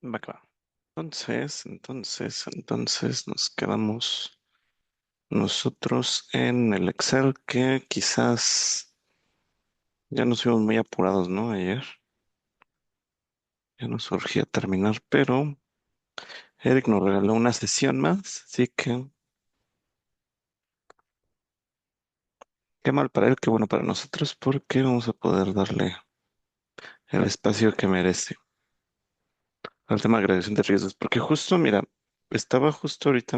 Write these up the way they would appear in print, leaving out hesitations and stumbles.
Va que va. Entonces nos quedamos nosotros en el Excel que quizás ya nos fuimos muy apurados, ¿no? Ayer ya nos urgía terminar, pero Eric nos regaló una sesión más, así que qué mal para él, qué bueno para nosotros, porque vamos a poder darle el espacio que merece al tema de agregación de riesgos, porque justo, mira, estaba justo ahorita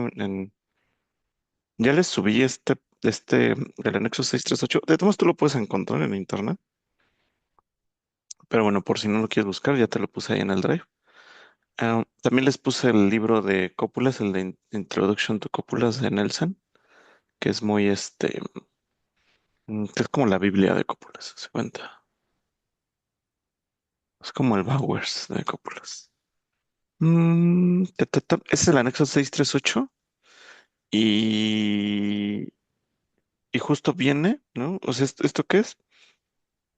ya les subí del anexo 638. De todos modos, tú lo puedes encontrar en internet. Pero bueno, por si no lo quieres buscar, ya te lo puse ahí en el Drive. También les puse el libro de cópulas, el de Introduction to Cópulas de Nelson, que es muy que es como la Biblia de cópulas, se cuenta. Es como el Bowers de cópulas. Es el anexo 638 y, y justo viene, ¿no? O sea, ¿esto qué es?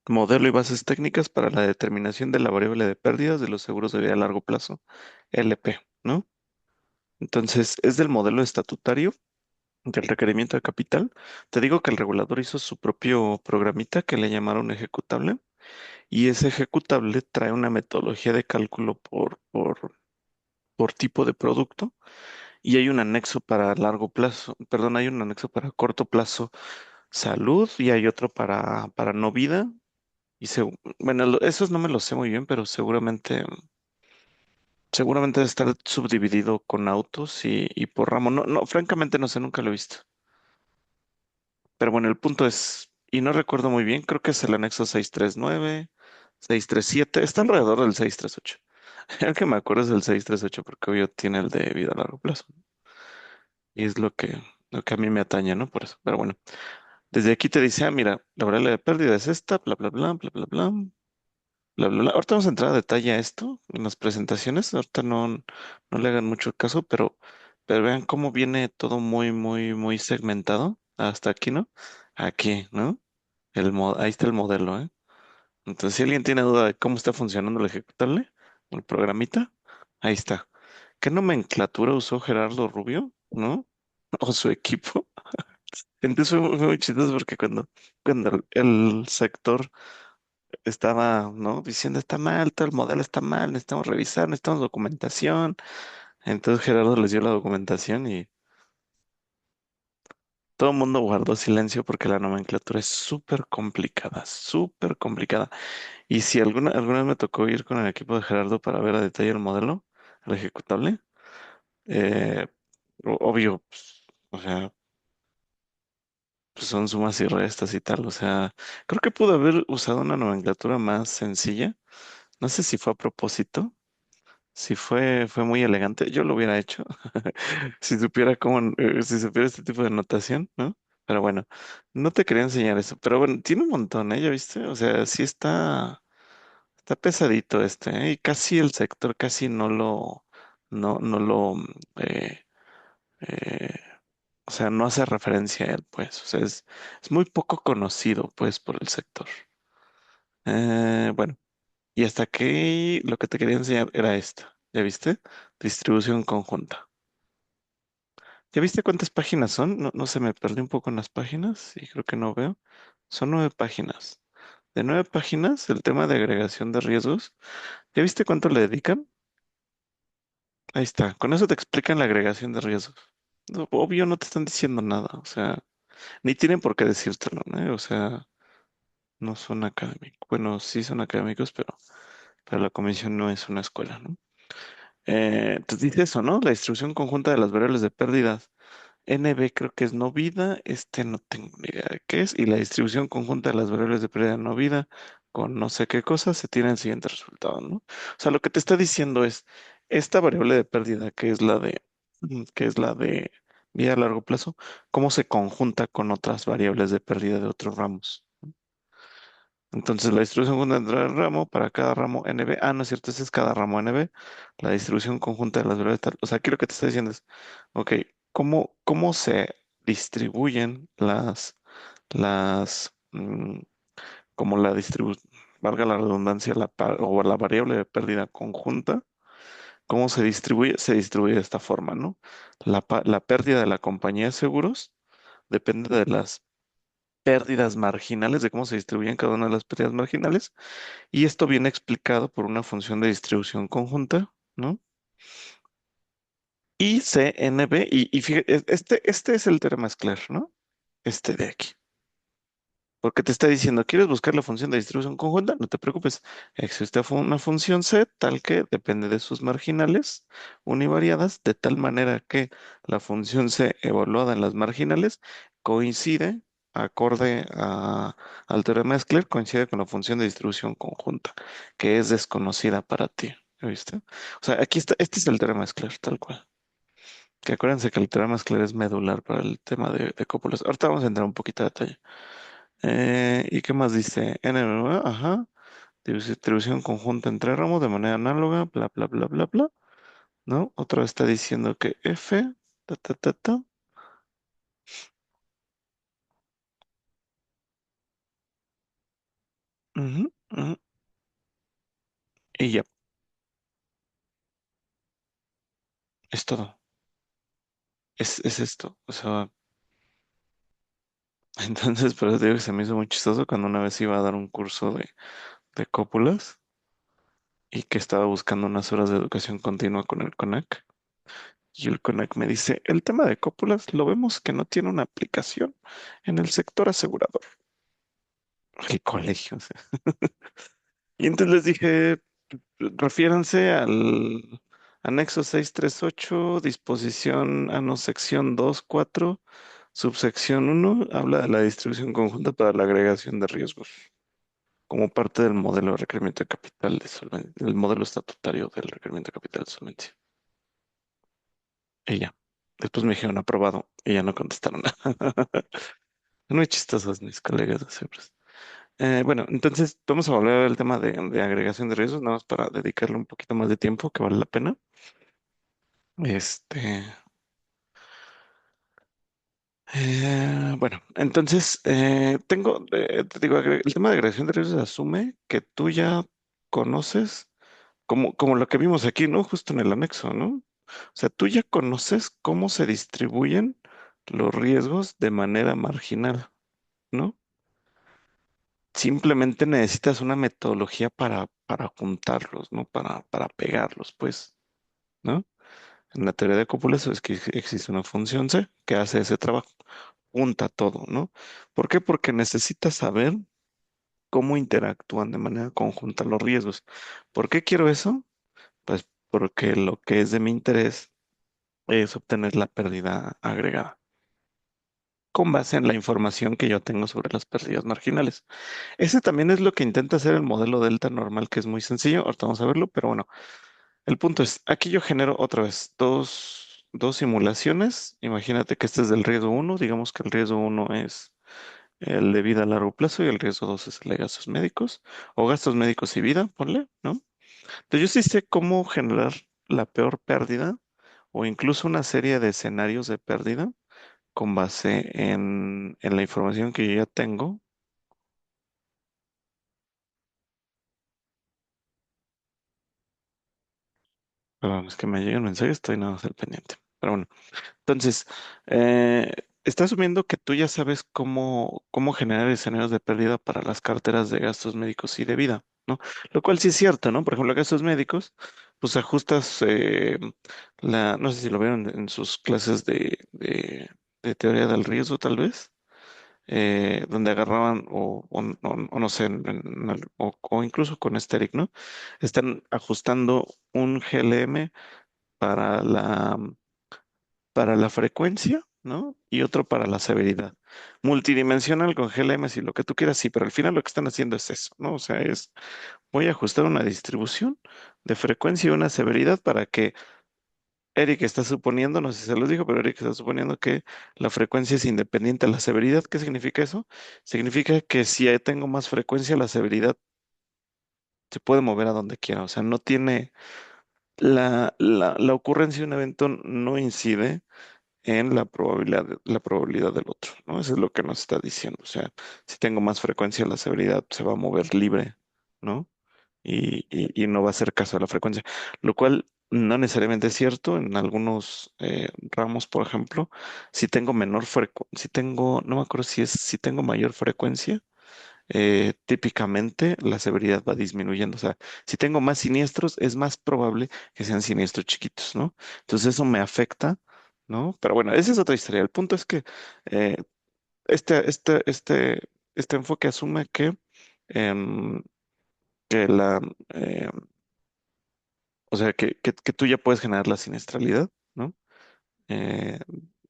Modelo y bases técnicas para la determinación de la variable de pérdidas de los seguros de vida a largo plazo, LP, ¿no? Entonces, es del modelo estatutario del requerimiento de capital. Te digo que el regulador hizo su propio programita que le llamaron ejecutable y ese ejecutable trae una metodología de cálculo por tipo de producto y hay un anexo para largo plazo, perdón, hay un anexo para corto plazo salud y hay otro para no vida. Bueno, esos no me los sé muy bien, pero seguramente debe estar subdividido con autos y por ramo. No, no, francamente no sé, nunca lo he visto. Pero bueno, el punto es, y no recuerdo muy bien, creo que es el anexo 639, 637, está alrededor del 638. El que me acuerdo es del 638 porque obvio tiene el de vida a largo plazo. Y es lo que a mí me atañe, ¿no? Por eso. Pero bueno, desde aquí te dice, mira, la variable de pérdida es esta, bla, bla, bla, bla, bla, bla, bla, bla, bla. Ahorita vamos a entrar a detalle a esto en las presentaciones. Ahorita no le hagan mucho caso, pero vean cómo viene todo muy, muy, muy segmentado hasta aquí, ¿no? Aquí, ¿no? Ahí está el modelo, ¿eh? Entonces, si alguien tiene duda de cómo está funcionando el ejecutable, el programita, ahí está. ¿Qué nomenclatura usó Gerardo Rubio, no? O su equipo. Entonces fue muy chistoso porque cuando el sector estaba, ¿no? Diciendo está mal, todo el modelo está mal, necesitamos revisar, necesitamos documentación. Entonces Gerardo les dio la documentación y todo el mundo guardó silencio porque la nomenclatura es súper complicada, súper complicada. Y si alguna vez me tocó ir con el equipo de Gerardo para ver a detalle el modelo, el ejecutable, eh, obvio, pues, o sea, pues son sumas y restas y tal. O sea, creo que pudo haber usado una nomenclatura más sencilla. No sé si fue a propósito, si fue muy elegante, yo lo hubiera hecho. Si supiera este tipo de notación, ¿no? Pero bueno, no te quería enseñar eso. Pero bueno, tiene un montón, ¿eh? ¿Ya viste? O sea, sí está pesadito ¿eh? Y casi el sector casi no lo, eh, eh, o sea, no hace referencia a él, pues. O sea, es muy poco conocido, pues, por el sector. Bueno, y hasta aquí lo que te quería enseñar era esto. ¿Ya viste? Distribución conjunta. ¿Ya viste cuántas páginas son? No, no se me perdí un poco en las páginas y creo que no veo. Son 9 páginas. De 9 páginas, el tema de agregación de riesgos. ¿Ya viste cuánto le dedican? Ahí está. Con eso te explican la agregación de riesgos. No, obvio, no te están diciendo nada. O sea, ni tienen por qué decírtelo, ¿no? O sea, no son académicos. Bueno, sí son académicos, pero la comisión no es una escuela, ¿no? Entonces dice eso, ¿no? La distribución conjunta de las variables de pérdidas. NB creo que es no vida, no tengo ni idea de qué es, y la distribución conjunta de las variables de pérdida no vida con no sé qué cosa se tiene el siguiente resultado, ¿no? O sea, lo que te está diciendo es, esta variable de pérdida, que es la de vida a largo plazo, ¿cómo se conjunta con otras variables de pérdida de otros ramos? Entonces, la distribución conjunta del ramo para cada ramo NB. Ah, no es cierto, ese es cada ramo NB. La distribución conjunta de las variables tal. O sea, aquí lo que te está diciendo es, ok, ¿cómo se distribuyen las, como valga la redundancia, o la variable de pérdida conjunta ¿Cómo se distribuye? Se distribuye de esta forma, ¿no? La pérdida de la compañía de seguros depende de las pérdidas marginales, de cómo se distribuyen cada una de las pérdidas marginales, y esto viene explicado por una función de distribución conjunta, ¿no? Y CNB, y fíjate, este es el teorema Sklar, ¿no? Este de aquí. Porque te está diciendo, ¿quieres buscar la función de distribución conjunta? No te preocupes. Existe una función C tal que depende de sus marginales univariadas, de tal manera que la función C evaluada en las marginales coincide, acorde al teorema de Schler, coincide con la función de distribución conjunta, que es desconocida para ti. ¿Viste? O sea, aquí está, este es el teorema de Schler, tal cual. Que acuérdense que el teorema de Schler es medular para el tema de cópulas. Ahorita vamos a entrar un poquito de detalle. ¿Y qué más dice? Ajá. Distribución conjunta entre ramos de manera análoga, bla, bla, bla, bla, bla. ¿No? Otra vez está diciendo que F, ta, ta, ta, ta. Ujú, ujú. Y ya, es todo. Es esto. O sea, entonces, por eso te digo que se me hizo muy chistoso cuando una vez iba a dar un curso de cópulas y que estaba buscando unas horas de educación continua con el CONAC. Y el CONAC me dice, el tema de cópulas lo vemos que no tiene una aplicación en el sector asegurador. El colegio, o sea. Y entonces les dije, refiéranse al anexo 638, disposición ano sección 2.4, subsección 1, habla de la distribución conjunta para la agregación de riesgos, como parte del modelo de requerimiento de capital de solvencia, el modelo estatutario del requerimiento de capital de solvencia. Y ya. Después me dijeron aprobado y ya no contestaron nada. Muy chistosos mis colegas de siempre. Bueno, entonces vamos a volver al tema de agregación de riesgos, nada más para dedicarle un poquito más de tiempo, que vale la pena. Este, bueno, entonces te digo, el tema de agregación de riesgos asume que tú ya conoces, como lo que vimos aquí, ¿no? Justo en el anexo, ¿no? O sea, tú ya conoces cómo se distribuyen los riesgos de manera marginal, ¿no? Simplemente necesitas una metodología para juntarlos, ¿no? Para pegarlos, pues, ¿no? En la teoría de cúpulas es que existe una función C que hace ese trabajo, junta todo, ¿no? ¿Por qué? Porque necesitas saber cómo interactúan de manera conjunta los riesgos. ¿Por qué quiero eso? Pues porque lo que es de mi interés es obtener la pérdida agregada con base en la información que yo tengo sobre las pérdidas marginales. Ese también es lo que intenta hacer el modelo delta normal, que es muy sencillo. Ahorita vamos a verlo, pero bueno, el punto es, aquí yo genero otra vez dos simulaciones. Imagínate que este es del riesgo uno. Digamos que el riesgo uno es el de vida a largo plazo y el riesgo 2 es el de gastos médicos o gastos médicos y vida, ponle, ¿no? Entonces yo sí sé cómo generar la peor pérdida o incluso una serie de escenarios de pérdida con base en la información que yo ya tengo. Perdón, es que me llega un mensaje, estoy nada más al pendiente. Pero bueno, entonces, eh, está asumiendo que tú ya sabes cómo generar escenarios de pérdida para las carteras de gastos médicos y de vida, ¿no? Lo cual sí es cierto, ¿no? Por ejemplo, gastos médicos, pues ajustas no sé si lo vieron en sus clases de teoría del riesgo, tal vez, donde agarraban, o no sé, o incluso con Esteric, ¿no? Están ajustando un GLM para la frecuencia, ¿no? Y otro para la severidad. Multidimensional con GLM, si lo que tú quieras, sí, pero al final lo que están haciendo es eso, ¿no? O sea, voy a ajustar una distribución de frecuencia y una severidad para que Eric está suponiendo, no sé si se los dijo, pero Eric está suponiendo que la frecuencia es independiente de la severidad. ¿Qué significa eso? Significa que si tengo más frecuencia, la severidad se puede mover a donde quiera. O sea, no tiene la ocurrencia de un evento no incide en la probabilidad del otro, ¿no? Eso es lo que nos está diciendo. O sea, si tengo más frecuencia, la severidad se va a mover libre, ¿no? Y no va a hacer caso a la frecuencia. Lo cual No necesariamente es cierto, en algunos ramos, por ejemplo, si tengo menor frecuencia, si tengo, no me acuerdo si tengo mayor frecuencia, típicamente la severidad va disminuyendo. O sea, si tengo más siniestros, es más probable que sean siniestros chiquitos, ¿no? Entonces eso me afecta, ¿no? Pero bueno, esa es otra historia. El punto es que eh, este, este, este, este enfoque asume em, que eh, o sea, que tú ya puedes generar la siniestralidad, ¿no? eh,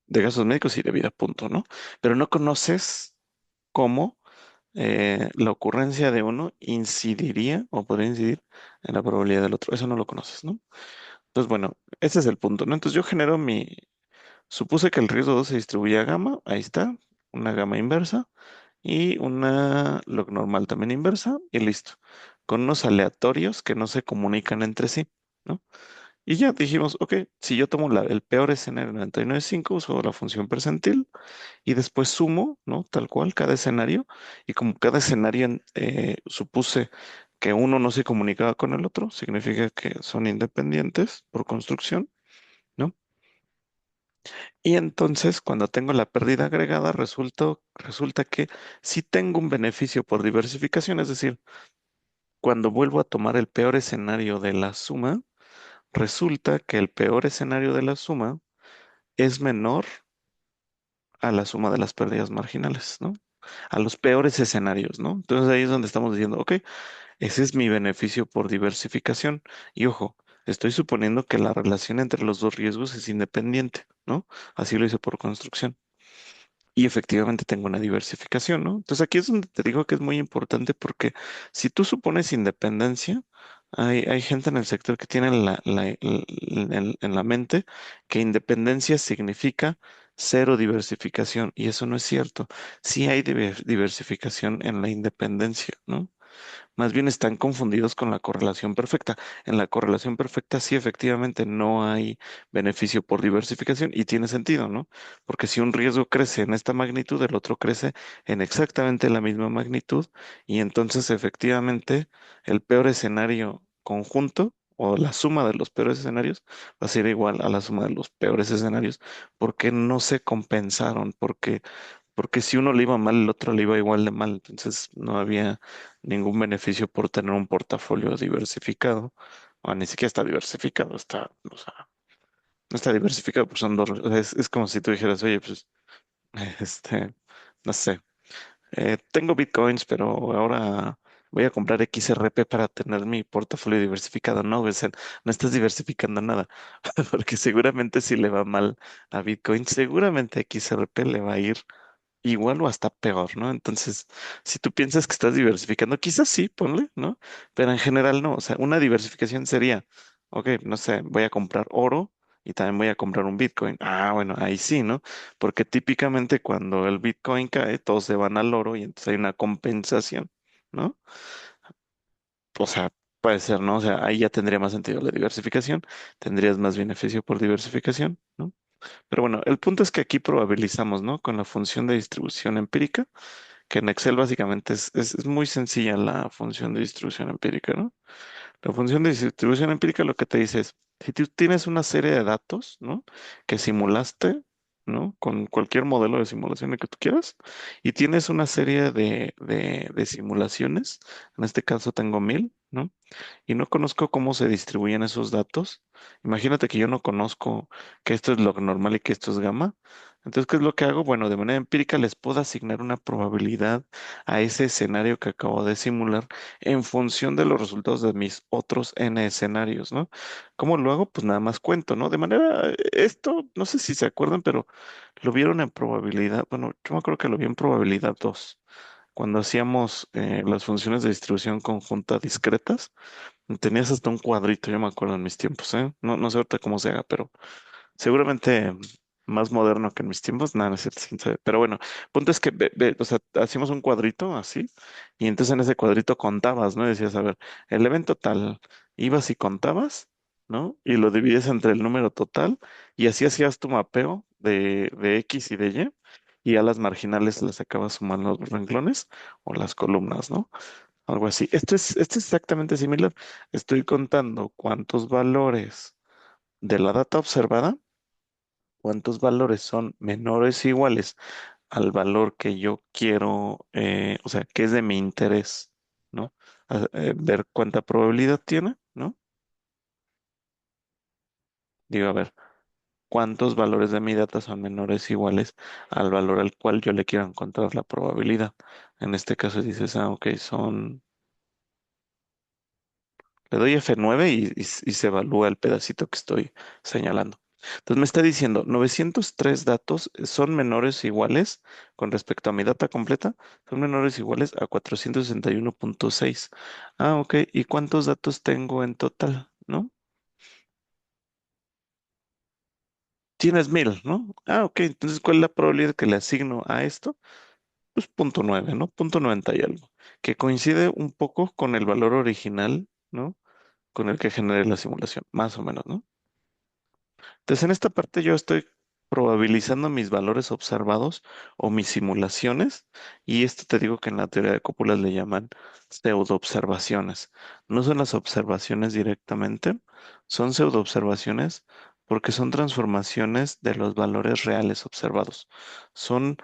de gastos médicos y de vida, punto, ¿no? Pero no conoces cómo la ocurrencia de uno incidiría o podría incidir en la probabilidad del otro. Eso no lo conoces, ¿no? Entonces, bueno, ese es el punto, ¿no? Entonces yo genero supuse que el riesgo 2 se distribuye a gamma, ahí está, una gamma inversa y una log normal también inversa y listo, con unos aleatorios que no se comunican entre sí, ¿no? Y ya dijimos, ok, si yo tomo el peor escenario 99.5, uso la función percentil y después sumo, ¿no? Tal cual, cada escenario. Y como cada escenario supuse que uno no se comunicaba con el otro, significa que son independientes por construcción, ¿no? Y entonces, cuando tengo la pérdida agregada, resulta que sí tengo un beneficio por diversificación, es decir, cuando vuelvo a tomar el peor escenario de la suma, resulta que el peor escenario de la suma es menor a la suma de las pérdidas marginales, ¿no? A los peores escenarios, ¿no? Entonces ahí es donde estamos diciendo, ok, ese es mi beneficio por diversificación. Y ojo, estoy suponiendo que la relación entre los dos riesgos es independiente, ¿no? Así lo hice por construcción. Y efectivamente tengo una diversificación, ¿no? Entonces aquí es donde te digo que es muy importante porque si tú supones independencia, hay gente en el sector que tiene en la mente que independencia significa cero diversificación y eso no es cierto. Sí hay diversificación en la independencia, ¿no? Más bien están confundidos con la correlación perfecta. En la correlación perfecta sí efectivamente no hay beneficio por diversificación y tiene sentido, ¿no? Porque si un riesgo crece en esta magnitud, el otro crece en exactamente la misma magnitud y entonces efectivamente el peor escenario conjunto o la suma de los peores escenarios va a ser igual a la suma de los peores escenarios porque no se compensaron, porque si uno le iba mal, el otro le iba igual de mal. Entonces no había ningún beneficio por tener un portafolio diversificado. O ni siquiera está diversificado, o sea, no está diversificado, pues son dos. O sea, es como si tú dijeras, oye, pues, este, no sé, tengo bitcoins, pero ahora voy a comprar XRP para tener mi portafolio diversificado. No, o sea, no estás diversificando nada, porque seguramente si le va mal a Bitcoin, seguramente a XRP le va a ir igual o hasta peor, ¿no? Entonces, si tú piensas que estás diversificando, quizás sí, ponle, ¿no? Pero en general no. O sea, una diversificación sería, ok, no sé, voy a comprar oro y también voy a comprar un Bitcoin. Ah, bueno, ahí sí, ¿no? Porque típicamente cuando el Bitcoin cae, todos se van al oro y entonces hay una compensación, ¿no? O sea, puede ser, ¿no? O sea, ahí ya tendría más sentido la diversificación, tendrías más beneficio por diversificación, ¿no? Pero bueno, el punto es que aquí probabilizamos, ¿no? Con la función de distribución empírica, que en Excel básicamente es muy sencilla la función de distribución empírica, ¿no? La función de distribución empírica lo que te dice es, si tú tienes una serie de datos, ¿no? Que simulaste, ¿no? Con cualquier modelo de simulación que tú quieras, y tienes una serie de simulaciones, en este caso tengo 1000, ¿no? Y no conozco cómo se distribuyen esos datos. Imagínate que yo no conozco que esto es log normal y que esto es gamma. Entonces, ¿qué es lo que hago? Bueno, de manera empírica les puedo asignar una probabilidad a ese escenario que acabo de simular en función de los resultados de mis otros n escenarios, ¿no? ¿Cómo lo hago? Pues nada más cuento, ¿no? De manera, esto, no sé si se acuerdan, pero lo vieron en probabilidad. Bueno, yo me acuerdo que lo vi en probabilidad 2 cuando hacíamos las funciones de distribución conjunta discretas. Tenías hasta un cuadrito, yo me acuerdo en mis tiempos, ¿eh? No, no sé ahorita cómo se haga, pero seguramente más moderno que en mis tiempos, nada, no es cierto, quién sabe. Pero bueno, punto es que, o sea, hacíamos un cuadrito así, y entonces en ese cuadrito contabas, ¿no? Y decías, a ver, el evento tal, ibas y contabas, ¿no? Y lo divides entre el número total, y así hacías tu mapeo de X y de Y a las marginales las acabas sumando los renglones o las columnas, ¿no? Algo así. Esto es exactamente similar. Estoy contando cuántos valores. de la data observada, cuántos valores son menores o iguales al valor que yo quiero, o sea, que es de mi interés, ¿no? Ver cuánta probabilidad tiene, ¿no? Digo, a ver, cuántos valores de mi data son menores o iguales al valor al cual yo le quiero encontrar la probabilidad. En este caso dices, ah, ok, le doy F9 y se evalúa el pedacito que estoy señalando. Entonces me está diciendo, 903 datos son menores o iguales con respecto a mi data completa, son menores o iguales a 461.6. Ah, ok. ¿Y cuántos datos tengo en total? ¿No? Tienes 1000, ¿no? Ah, ok. Entonces, ¿cuál es la probabilidad que le asigno a esto? Pues punto 9, ¿no? Punto 90 y algo. Que coincide un poco con el valor original, ¿no? Con el que generé la simulación, más o menos, ¿no? Entonces, en esta parte yo estoy probabilizando mis valores observados o mis simulaciones, y esto te digo que en la teoría de cúpulas le llaman pseudo observaciones. No son las observaciones directamente, son pseudo observaciones porque son transformaciones de los valores reales observados. Son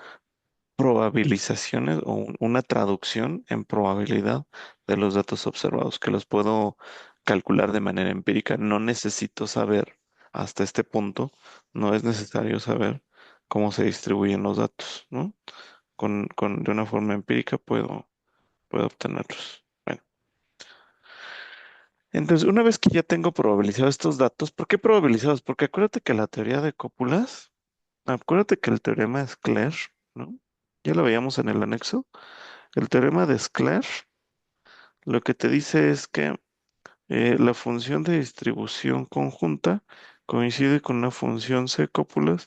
probabilizaciones o una traducción en probabilidad de los datos observados, que los puedo calcular de manera empírica. No necesito saber hasta este punto, no es necesario saber cómo se distribuyen los datos, ¿no? De una forma empírica puedo obtenerlos. Bueno, entonces una vez que ya tengo probabilizados estos datos, ¿por qué probabilizados? Porque acuérdate que la teoría de cópulas, acuérdate que el teorema de Schler, ¿no? Ya lo veíamos en el anexo. El teorema de Schler lo que te dice es que la función de distribución conjunta coincide con una función C cópula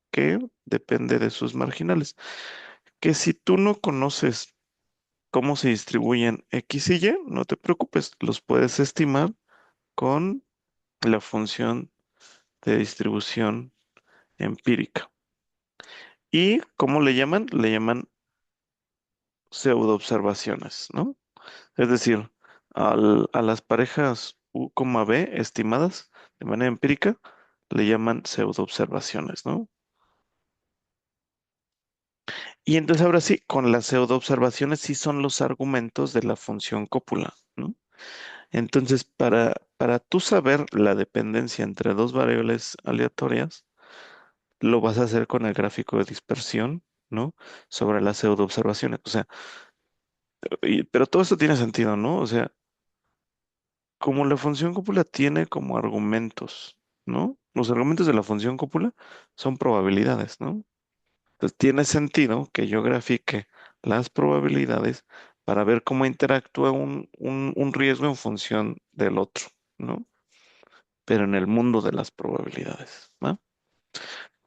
que depende de sus marginales. Que si tú no conoces cómo se distribuyen X y Y, no te preocupes, los puedes estimar con la función de distribución empírica. ¿Y cómo le llaman? Le llaman pseudo observaciones, ¿no? Es decir, a las parejas U, B estimadas de manera empírica le llaman pseudo-observaciones, ¿no? Y entonces ahora sí, con las pseudo-observaciones sí son los argumentos de la función cópula, ¿no? Entonces, para tú saber la dependencia entre dos variables aleatorias, lo vas a hacer con el gráfico de dispersión, ¿no? Sobre las pseudo-observaciones. O sea, pero todo esto tiene sentido, ¿no? O sea, como la función cópula tiene como argumentos, ¿no? Los argumentos de la función cópula son probabilidades, ¿no? Entonces tiene sentido que yo grafique las probabilidades para ver cómo interactúa un riesgo en función del otro, ¿no? Pero en el mundo de las probabilidades, ¿no?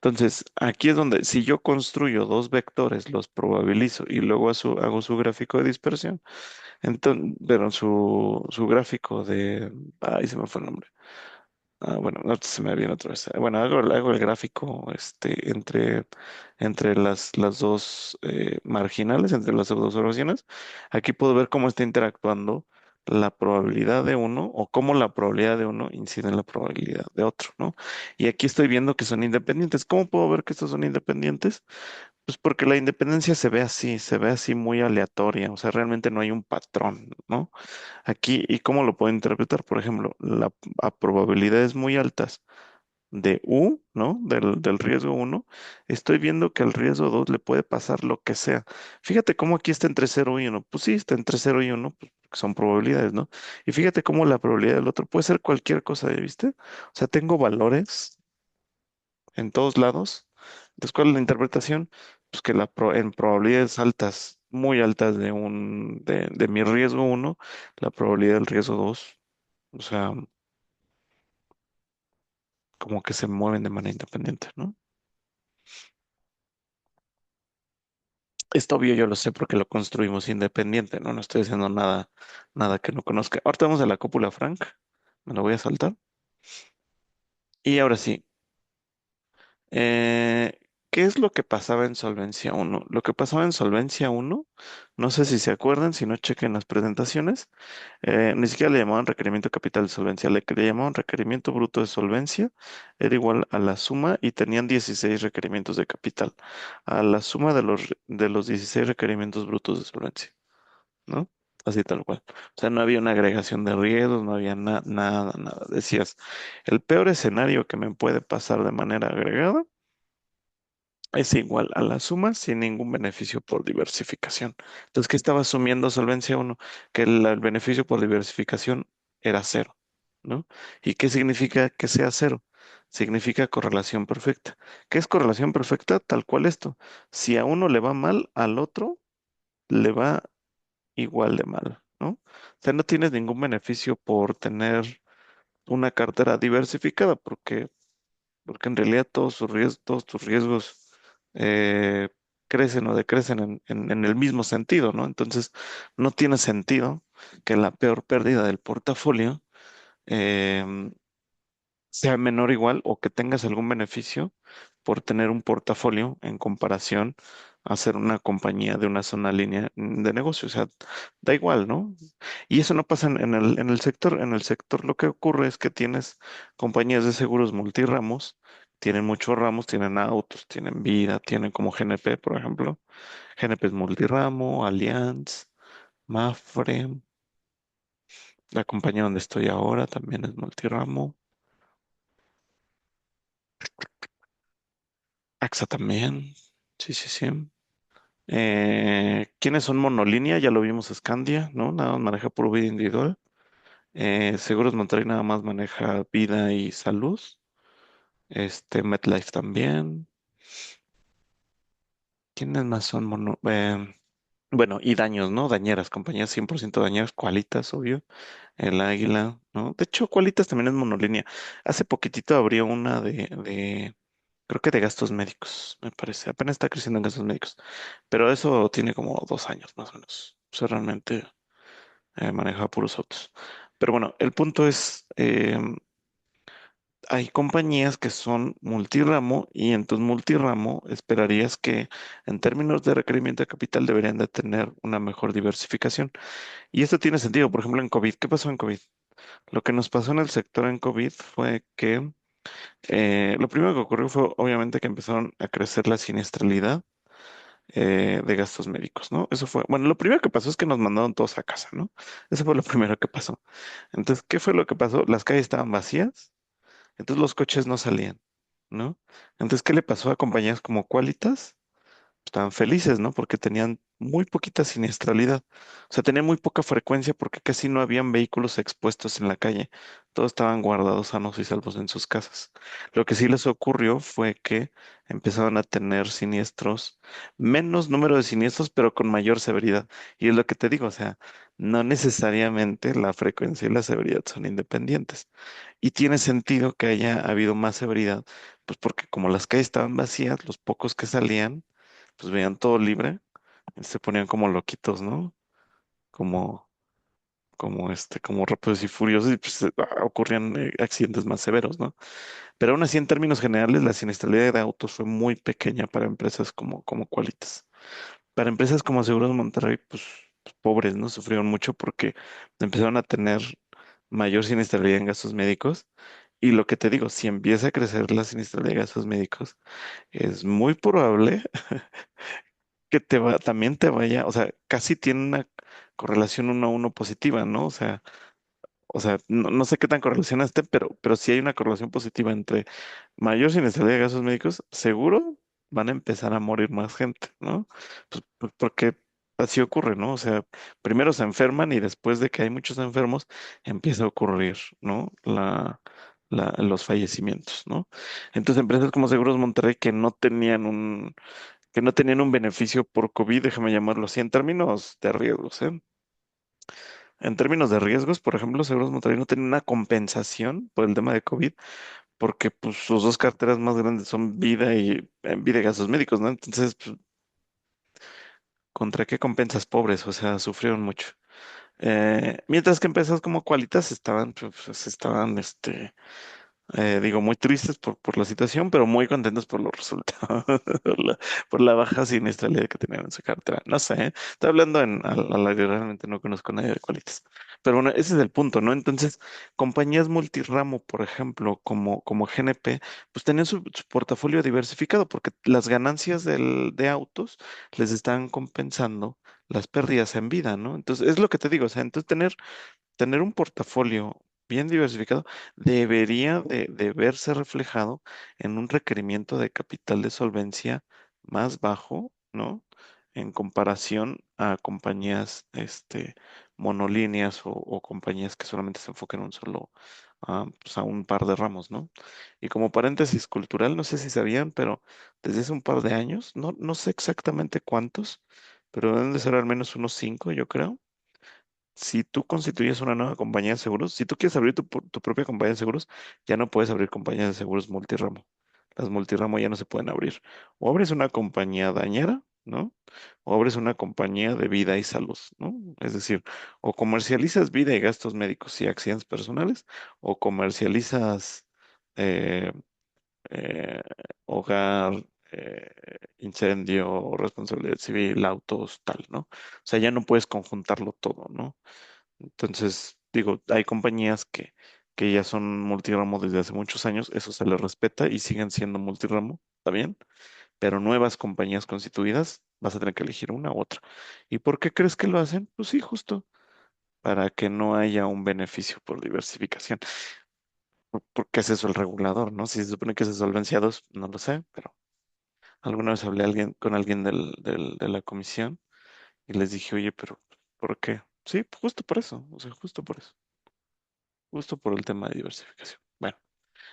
Entonces, aquí es donde si yo construyo dos vectores, los probabilizo y luego hago su gráfico de dispersión, entonces, pero su gráfico de, ay, se me fue el nombre. Ah, bueno, no se me viene otra vez. Bueno, hago el gráfico entre las dos marginales, entre las dos observaciones. Aquí puedo ver cómo está interactuando la probabilidad de uno o cómo la probabilidad de uno incide en la probabilidad de otro, ¿no? Y aquí estoy viendo que son independientes. ¿Cómo puedo ver que estos son independientes? Pues porque la independencia se ve así muy aleatoria, o sea, realmente no hay un patrón, ¿no? Aquí, ¿y cómo lo puedo interpretar? Por ejemplo, a probabilidades muy altas de U, ¿no? Del riesgo uno, estoy viendo que al riesgo 2 le puede pasar lo que sea. Fíjate cómo aquí está entre cero y uno. Pues sí, está entre cero y uno, pues, porque son probabilidades, ¿no? Y fíjate cómo la probabilidad del otro puede ser cualquier cosa, ¿ya viste? O sea, tengo valores en todos lados. Entonces, ¿cuál es la interpretación? Pues que en probabilidades altas, muy altas de mi riesgo uno, la probabilidad del riesgo 2, o sea, como que se mueven de manera independiente, ¿no? Esto obvio yo lo sé porque lo construimos independiente, ¿no? No estoy diciendo nada que no conozca. Ahorita vamos a la cópula Frank, me lo voy a saltar. Y ahora sí, ¿Qué es lo que pasaba en Solvencia uno? Lo que pasaba en Solvencia uno, no sé si se acuerdan, si no chequen las presentaciones, ni siquiera le llamaban requerimiento de capital de solvencia, le llamaban requerimiento bruto de solvencia, era igual a la suma y tenían 16 requerimientos de capital, a la suma de los 16 requerimientos brutos de solvencia, ¿no? Así tal cual. O sea, no había una agregación de riesgos, no había nada, nada. Decías, el peor escenario que me puede pasar de manera agregada es igual a la suma sin ningún beneficio por diversificación. Entonces, ¿qué estaba asumiendo Solvencia uno? Que el beneficio por diversificación era cero, ¿no? ¿Y qué significa que sea cero? Significa correlación perfecta. ¿Qué es correlación perfecta? Tal cual esto. Si a uno le va mal, al otro le va igual de mal, ¿no? O sea, no tienes ningún beneficio por tener una cartera diversificada porque en realidad todos tus riesgos eh, crecen o decrecen en el mismo sentido, ¿no? Entonces, no tiene sentido que la peor pérdida del portafolio em, sea menor o igual o que tengas algún beneficio por tener un portafolio en comparación a ser una compañía de una sola línea de negocio. O sea, da igual, ¿no? Y eso no pasa en el sector. En el sector lo que ocurre es que tienes compañías de seguros multiramos, tienen muchos ramos, tienen autos, tienen vida, tienen como GNP, por ejemplo. GNP es multiramo, Allianz, Mafre, la compañía donde estoy ahora también es multiramo. AXA también. Sí, sí, sí. ¿Quiénes son monolínea? Ya lo vimos, Scandia, ¿no? Nada más maneja puro vida individual. Seguros Monterrey nada más maneja vida y salud. MetLife también. ¿Quiénes más son mono? Bueno, y daños, ¿no? Dañeras, compañías 100% dañeras, Qualitas, obvio. El Águila, ¿no? De hecho, Qualitas también es monolínea. Hace poquitito abrió una creo que de gastos médicos, me parece. Apenas está creciendo en gastos médicos. Pero eso tiene como 2 años más o menos. O sea, realmente maneja puros autos. Pero bueno, el punto es, hay compañías que son multiramo y entonces multiramo esperarías que en términos de requerimiento de capital deberían de tener una mejor diversificación. Y esto tiene sentido. Por ejemplo, en COVID, ¿qué pasó en COVID? Lo que nos pasó en el sector en COVID fue que lo primero que ocurrió fue obviamente que empezaron a crecer la siniestralidad de gastos médicos, ¿no? Eso fue, bueno, lo primero que pasó es que nos mandaron todos a casa, ¿no? Eso fue lo primero que pasó. Entonces, ¿qué fue lo que pasó? Las calles estaban vacías, entonces los coches no salían, ¿no? Entonces, ¿qué le pasó a compañías como Qualitas? Estaban felices, ¿no? Porque tenían muy poquita siniestralidad. O sea, tenían muy poca frecuencia porque casi no habían vehículos expuestos en la calle. Todos estaban guardados sanos y salvos en sus casas. Lo que sí les ocurrió fue que empezaron a tener siniestros, menos número de siniestros, pero con mayor severidad. Y es lo que te digo, o sea, no necesariamente la frecuencia y la severidad son independientes. Y tiene sentido que haya habido más severidad, pues porque como las calles estaban vacías, los pocos que salían, pues veían todo libre y se ponían como loquitos, ¿no? Como, como rápidos y furiosos y pues ocurrían accidentes más severos, ¿no? Pero aún así, en términos generales, la siniestralidad de autos fue muy pequeña para empresas como Qualitas. Para empresas como Seguros Monterrey, pues, pobres, ¿no? Sufrieron mucho porque empezaron a tener mayor siniestralidad en gastos médicos. Y lo que te digo, si empieza a crecer la siniestralidad de gastos médicos, es muy probable que también te vaya, o sea, casi tiene una correlación 1 a 1 positiva, ¿no? O sea, no sé qué tan correlacionada esté, pero sí hay una correlación positiva entre mayor siniestralidad de gastos médicos, seguro van a empezar a morir más gente, ¿no? Pues porque así ocurre, ¿no? O sea, primero se enferman y después de que hay muchos enfermos, empieza a ocurrir, ¿no? Los fallecimientos, ¿no? Entonces, empresas como Seguros Monterrey que no tenían un beneficio por COVID, déjame llamarlo así, en términos de riesgos, ¿eh? En términos de riesgos, por ejemplo, Seguros Monterrey no tiene una compensación por el tema de COVID, porque pues sus dos carteras más grandes son vida y gastos médicos, ¿no? Entonces, pues, ¿contra qué compensas pobres? O sea, sufrieron mucho. Mientras que empresas como Qualitas estaban, Digo, muy tristes por la situación, pero muy contentos por los resultados, por la baja siniestralidad que tenían en su cartera. No sé, ¿eh? Estoy hablando al aire, realmente no conozco a nadie de Qualitas. Pero bueno, ese es el punto, ¿no? Entonces, compañías multiramo, por ejemplo, como GNP, pues tenían su portafolio diversificado porque las ganancias de autos les están compensando las pérdidas en vida, ¿no? Entonces, es lo que te digo, o sea, entonces tener un portafolio bien diversificado debería de verse reflejado en un requerimiento de capital de solvencia más bajo, ¿no? En comparación a compañías monolíneas o compañías que solamente se enfocan en un solo, pues a un par de ramos, ¿no? Y como paréntesis cultural, no sé si sabían, pero desde hace un par de años, no sé exactamente cuántos, pero deben de ser al menos unos cinco, yo creo. Si tú constituyes una nueva compañía de seguros, si tú quieres abrir tu propia compañía de seguros, ya no puedes abrir compañías de seguros multiramo. Las multiramo ya no se pueden abrir. O abres una compañía dañera, ¿no? O abres una compañía de vida y salud, ¿no? Es decir, o comercializas vida y gastos médicos y accidentes personales, o comercializas eh, eh, hogar, eh, incendio, responsabilidad civil, autos, tal, ¿no? O sea, ya no puedes conjuntarlo todo, ¿no? Entonces, digo, hay compañías que ya son multiramo desde hace muchos años, eso se les respeta y siguen siendo multiramo, ¿está bien? Pero nuevas compañías constituidas, vas a tener que elegir una u otra. ¿Y por qué crees que lo hacen? Pues sí, justo para que no haya un beneficio por diversificación. ¿Por qué es eso el regulador, no? Si se supone que es de solvencia 2, no lo sé, pero alguna vez hablé con alguien de la comisión y les dije, oye, pero ¿por qué? Sí, justo por eso, o sea, justo por eso. Justo por el tema de diversificación. Bueno,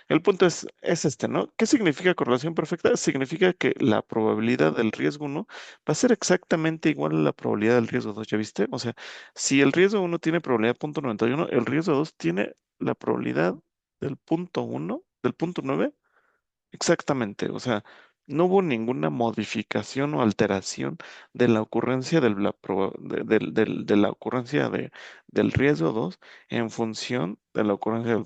el punto es este, ¿no? ¿Qué significa correlación perfecta? Significa que la probabilidad del riesgo uno va a ser exactamente igual a la probabilidad del riesgo 2, ¿ya viste? O sea, si el riesgo uno tiene probabilidad 0.91, el riesgo 2 tiene la probabilidad del punto uno, del punto 9. Exactamente, o sea, no hubo ninguna modificación o alteración de la ocurrencia de la ocurrencia del riesgo 2 en función de la ocurrencia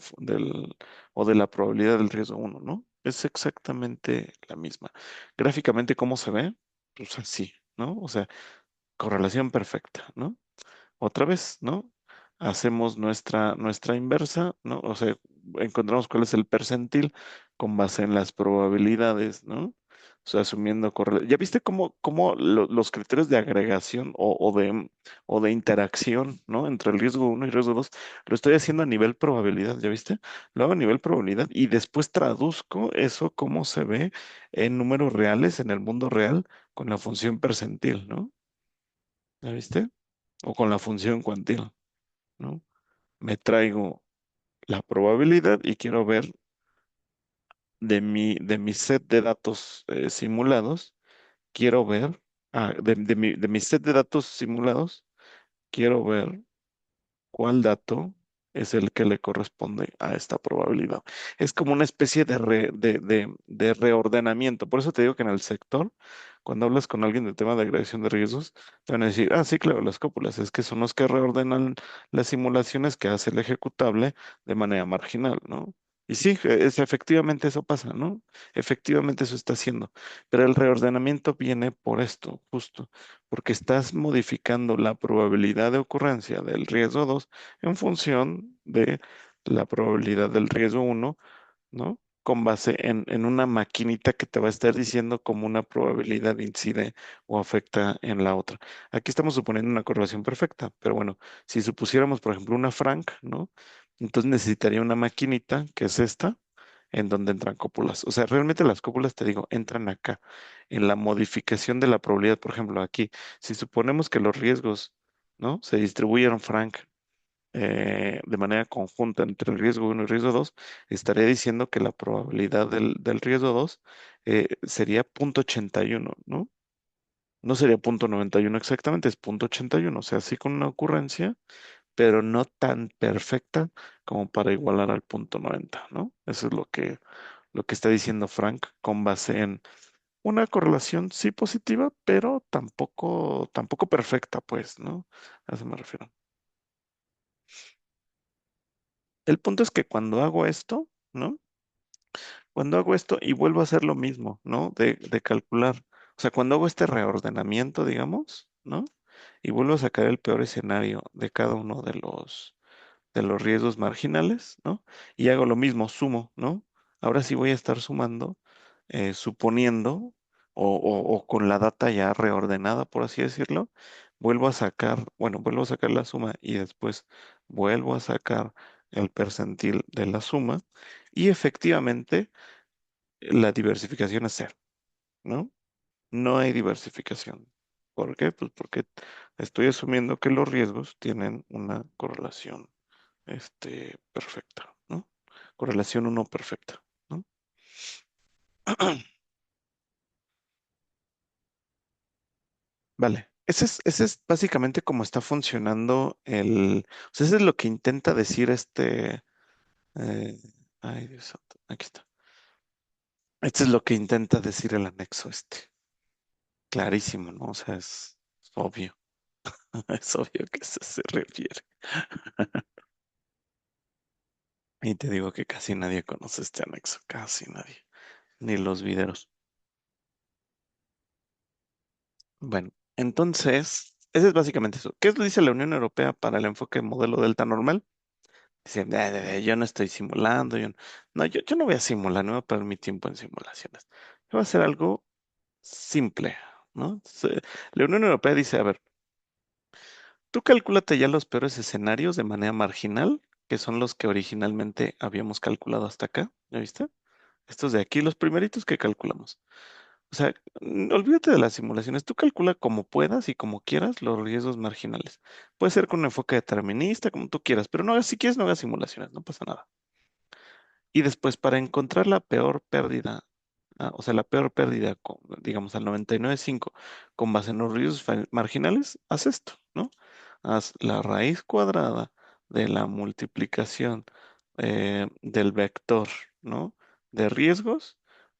o de la probabilidad del riesgo uno, ¿no? Es exactamente la misma. Gráficamente, ¿cómo se ve? Pues así, ¿no? O sea, correlación perfecta, ¿no? Otra vez, ¿no? Hacemos nuestra inversa, ¿no? O sea, encontramos cuál es el percentil con base en las probabilidades, ¿no? O sea, asumiendo ¿Ya viste cómo los criterios de agregación o de interacción, ¿no? Entre el riesgo uno y riesgo 2 lo estoy haciendo a nivel probabilidad, ¿ya viste? Lo hago a nivel probabilidad y después traduzco eso cómo se ve en números reales, en el mundo real, con la función percentil, ¿no? ¿Ya viste? O con la función cuantil, ¿no? Me traigo la probabilidad y quiero ver de mi set de datos simulados, quiero ver, de mi set de datos simulados, quiero ver cuál dato es el que le corresponde a esta probabilidad. Es como una especie de reordenamiento. Por eso te digo que en el sector, cuando hablas con alguien del tema de agregación de riesgos, te van a decir, sí, claro, las cópulas, es que son los que reordenan las simulaciones que hace el ejecutable de manera marginal, ¿no? Y sí, efectivamente eso pasa, ¿no? Efectivamente eso está haciendo. Pero el reordenamiento viene por esto, justo, porque estás modificando la probabilidad de ocurrencia del riesgo 2 en función de la probabilidad del riesgo uno, ¿no? Con base en una maquinita que te va a estar diciendo cómo una probabilidad incide o afecta en la otra. Aquí estamos suponiendo una correlación perfecta, pero bueno, si supusiéramos, por ejemplo, una Frank, ¿no? Entonces necesitaría una maquinita, que es esta, en donde entran cópulas. O sea, realmente las cópulas, te digo, entran acá, en la modificación de la probabilidad. Por ejemplo, aquí, si suponemos que los riesgos, ¿no? Se distribuyeron Frank de manera conjunta entre el riesgo uno y el riesgo 2, estaría diciendo que la probabilidad del riesgo 2 sería 0.81, ¿no? No sería 0.91 exactamente, es 0.81, o sea, sí con una ocurrencia, pero no tan perfecta como para igualar al 0.90, ¿no? Eso es lo que está diciendo Frank con base en una correlación sí positiva, pero tampoco perfecta, pues, ¿no? A eso me refiero. El punto es que cuando hago esto, ¿no? Cuando hago esto y vuelvo a hacer lo mismo, ¿no? De calcular. O sea, cuando hago este reordenamiento, digamos, ¿no? Y vuelvo a sacar el peor escenario de cada uno de los riesgos marginales, ¿no? Y hago lo mismo, sumo, ¿no? Ahora sí voy a estar sumando, suponiendo, o con la data ya reordenada, por así decirlo, vuelvo a sacar, bueno, vuelvo a sacar la suma y después vuelvo a sacar el percentil de la suma y efectivamente la diversificación es cero, ¿no? No hay diversificación. ¿Por qué? Pues porque estoy asumiendo que los riesgos tienen una correlación perfecta, ¿no? Correlación uno perfecta, ¿no? Vale. Ese es básicamente cómo está funcionando o sea, eso es lo que intenta decir eh, ay, Dios santo, aquí está. Este es lo que intenta decir el anexo Clarísimo, ¿no? O sea, es obvio. Es obvio que eso se refiere. Y te digo que casi nadie conoce este anexo, casi nadie, ni los videros. Bueno, entonces, ese es básicamente eso. ¿Qué es lo que dice la Unión Europea para el enfoque modelo delta normal? Dice, yo no estoy simulando, yo no voy a simular, no voy a perder mi tiempo en simulaciones. Yo voy a hacer algo simple, ¿no? La Unión Europea dice, a ver, tú calcúlate ya los peores escenarios de manera marginal, que son los que originalmente habíamos calculado hasta acá, ¿ya viste? Estos de aquí, los primeritos que calculamos. O sea, olvídate de las simulaciones. Tú calcula como puedas y como quieras los riesgos marginales. Puede ser con un enfoque determinista, como tú quieras, pero no hagas, si quieres, no hagas simulaciones, no pasa nada. Y después, para encontrar la peor pérdida, o sea, la peor pérdida, digamos, al 99,5, con base en los riesgos marginales, haz esto, ¿no? Haz la raíz cuadrada de la multiplicación del vector, ¿no? De riesgos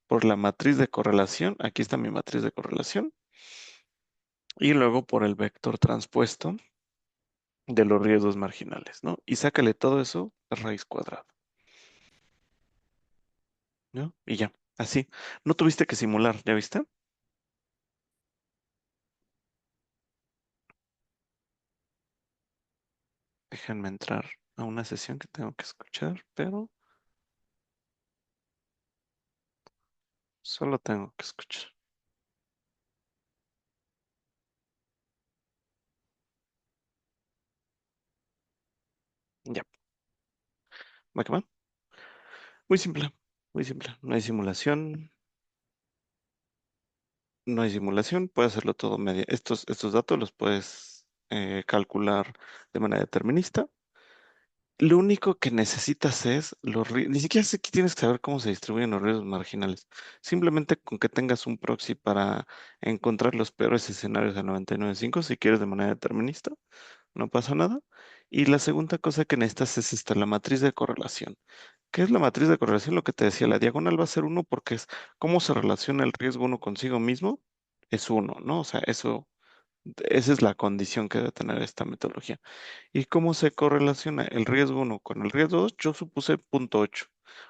por la matriz de correlación. Aquí está mi matriz de correlación. Y luego por el vector transpuesto de los riesgos marginales, ¿no? Y sácale todo eso a raíz cuadrada, ¿no? Y ya, así. No tuviste que simular, ¿ya viste? Déjenme entrar a una sesión que tengo que escuchar, pero solo tengo que escuchar. Ya, ¿va que va? Muy simple, muy simple. No hay simulación, no hay simulación, puedes hacerlo todo media. Estos datos los puedes calcular de manera determinista. Lo único que necesitas es ni siquiera sé que tienes que saber cómo se distribuyen los riesgos marginales. Simplemente con que tengas un proxy para encontrar los peores escenarios de 99,5 si quieres de manera determinista, no pasa nada. Y la segunda cosa que necesitas es la matriz de correlación. ¿Qué es la matriz de correlación? Lo que te decía, la diagonal va a ser uno porque es cómo se relaciona el riesgo uno consigo mismo, es uno, ¿no? O sea, esa es la condición que debe tener esta metodología. ¿Y cómo se correlaciona el riesgo uno con el riesgo 2? Yo supuse punto 8.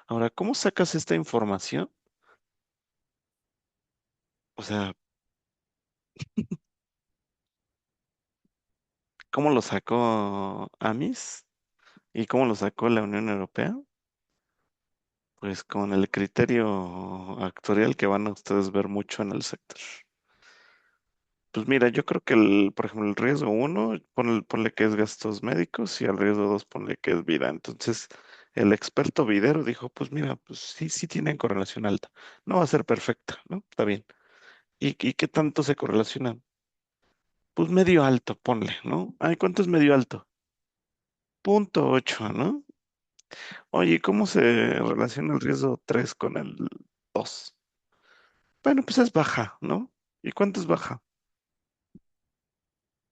Ahora, ¿cómo sacas esta información? O sea, ¿cómo lo sacó AMIS? ¿Y cómo lo sacó la Unión Europea? Pues con el criterio actuarial que van a ustedes ver mucho en el sector. Pues mira, yo creo que por ejemplo, el riesgo uno, ponle que es gastos médicos y al riesgo dos ponle que es vida. Entonces, el experto videro dijo, pues mira, pues sí, sí tienen correlación alta. No va a ser perfecta, ¿no? Está bien. ¿Y qué tanto se correlaciona? Pues medio alto, ponle, ¿no? Ay, ¿cuánto es medio alto? Punto 8, ¿no? Oye, ¿y cómo se relaciona el riesgo 3 con el 2? Bueno, pues es baja, ¿no? ¿Y cuánto es baja?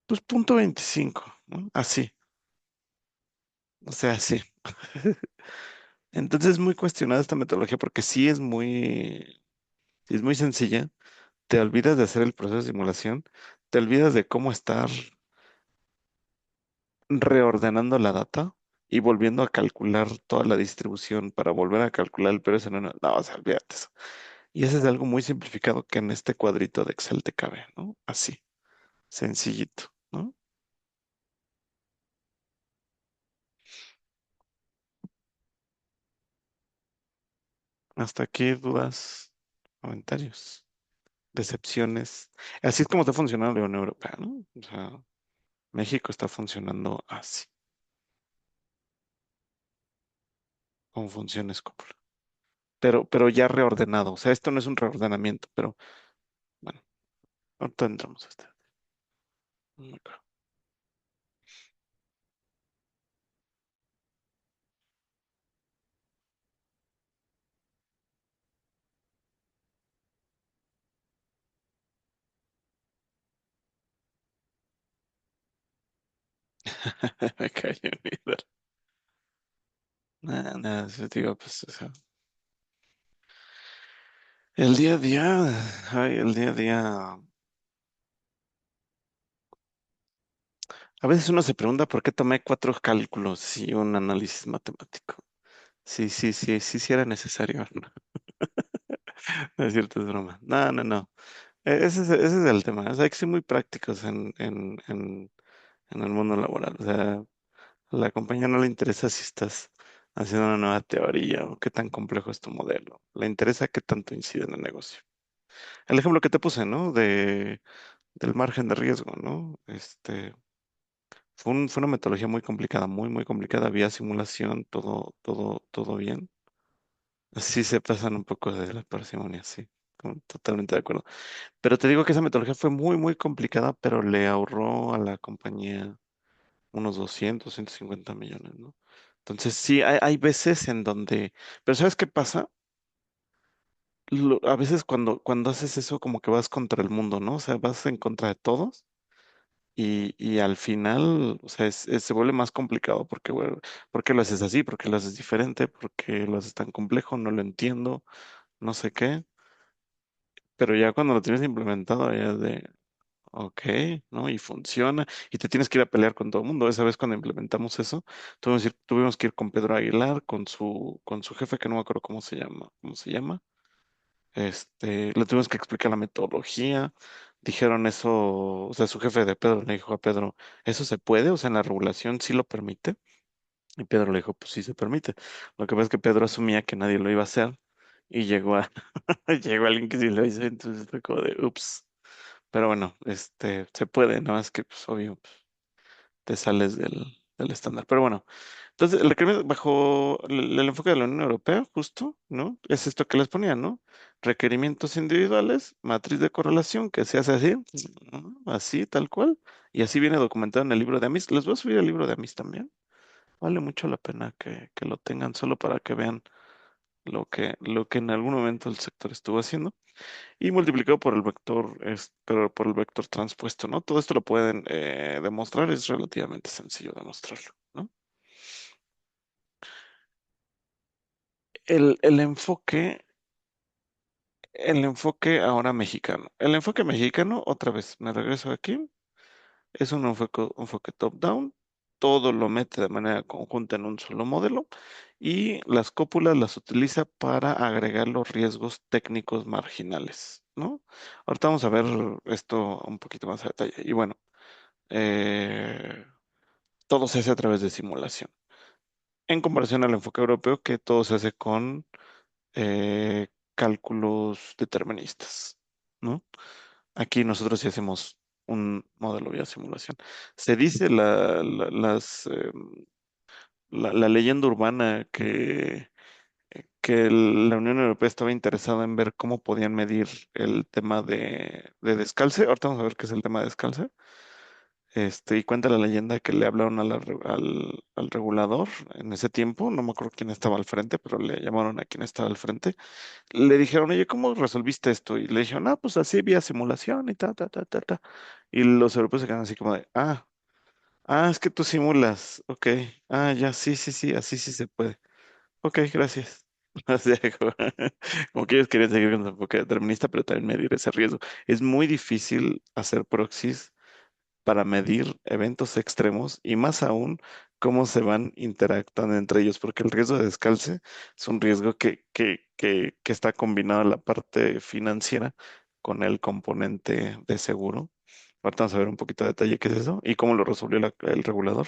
Pues punto 25, ¿no? Así, o sea, sí. Entonces es muy cuestionada esta metodología porque sí es muy sencilla. Te olvidas de hacer el proceso de simulación, te olvidas de cómo estar reordenando la data, y volviendo a calcular toda la distribución para volver a calcular el periodo sereno. No, o sea, olvídate eso. Y ese es algo muy simplificado que en este cuadrito de Excel te cabe, ¿no? Así, sencillito, ¿no? Hasta aquí dudas, comentarios, decepciones. Así es como está funcionando la Unión Europea, ¿no? O sea, México está funcionando así, con funciones cúpula. Pero ya reordenado. O sea, esto no es un reordenamiento, pero bueno, ahorita entramos a este. No me acuerdo. Me cayó mierda. Nada, nada, yo digo, pues, o sea, el día a día, ay, el día a día. A veces uno se pregunta por qué tomé cuatro cálculos y un análisis matemático. Sí, sí, sí, sí, sí era necesario. No es cierto, es broma. No, no, no. Ese es el tema. O sea, hay que ser muy prácticos en el mundo laboral. O sea, a la compañía no le interesa si estás haciendo una nueva teoría o qué tan complejo es tu modelo. Le interesa qué tanto incide en el negocio. El ejemplo que te puse, ¿no? Del margen de riesgo, ¿no? Fue una metodología muy complicada, muy, muy complicada. Había simulación, todo, todo, todo bien. Sí se pasan un poco de la parsimonia, sí. Totalmente de acuerdo. Pero te digo que esa metodología fue muy, muy complicada, pero le ahorró a la compañía unos 200, 150 millones, ¿no? Entonces, sí, hay veces en donde, pero ¿sabes qué pasa? A veces cuando haces eso, como que vas contra el mundo, ¿no? O sea, vas en contra de todos y al final, o sea, se vuelve más complicado porque, bueno, ¿por qué lo haces así? ¿Por qué lo haces diferente? ¿Por qué lo haces tan complejo? No lo entiendo, no sé qué. Pero ya cuando lo tienes implementado, ya es de, ok, ¿no? Y funciona. Y te tienes que ir a pelear con todo el mundo. Esa vez cuando implementamos eso, tuvimos que ir con Pedro Aguilar, con su jefe, que no me acuerdo cómo se llama. Le tuvimos que explicar la metodología. Dijeron eso, o sea, su jefe de Pedro le dijo a Pedro, ¿eso se puede? O sea, en la regulación sí lo permite. Y Pedro le dijo, pues sí se permite. Lo que pasa es que Pedro asumía que nadie lo iba a hacer y llegó alguien que sí lo hizo, entonces fue como de, ups. Pero bueno, se puede, nada más que, pues, obvio, pues, te sales del estándar. Pero bueno, entonces el requerimiento bajo el enfoque de la Unión Europea, justo, ¿no? Es esto que les ponía, ¿no? Requerimientos individuales, matriz de correlación, que se hace así, ¿no? Así, tal cual. Y así viene documentado en el libro de Amis. Les voy a subir el libro de Amis también. Vale mucho la pena que lo tengan solo para que vean lo que en algún momento el sector estuvo haciendo y multiplicado por el vector, pero por el vector transpuesto, ¿no? Todo esto lo pueden demostrar, es relativamente sencillo demostrarlo, ¿no? El enfoque, el enfoque ahora mexicano. El enfoque mexicano, otra vez, me regreso aquí, es un enfoque top-down, todo lo mete de manera conjunta en un solo modelo y las cópulas las utiliza para agregar los riesgos técnicos marginales, ¿no? Ahorita vamos a ver esto un poquito más a detalle. Y bueno, eh, todo se hace a través de simulación. En comparación al enfoque europeo, que todo se hace con eh, cálculos deterministas, ¿no? Aquí nosotros sí hacemos un modelo vía simulación. Se dice la leyenda urbana que la Unión Europea estaba interesada en ver cómo podían medir el tema de descalce. Ahorita vamos a ver qué es el tema de descalce. Y cuenta la leyenda que le hablaron al regulador en ese tiempo, no me acuerdo quién estaba al frente, pero le llamaron a quien estaba al frente. Le dijeron, oye, ¿cómo resolviste esto? Y le dijeron, pues así vía simulación y ta, ta, ta, ta, ta. Y los europeos se quedan así como de, es que tú simulas, ok, ya, sí, sí, sí, así sí se puede. Ok, gracias. O sea, como que ellos querían seguir con su enfoque determinista, pero también medir ese riesgo. Es muy difícil hacer proxies para medir eventos extremos y más aún cómo se van interactuando entre ellos, porque el riesgo de descalce es un riesgo que está combinado a la parte financiera con el componente de seguro. Ahorita vamos a ver un poquito de detalle qué es eso y cómo lo resolvió el regulador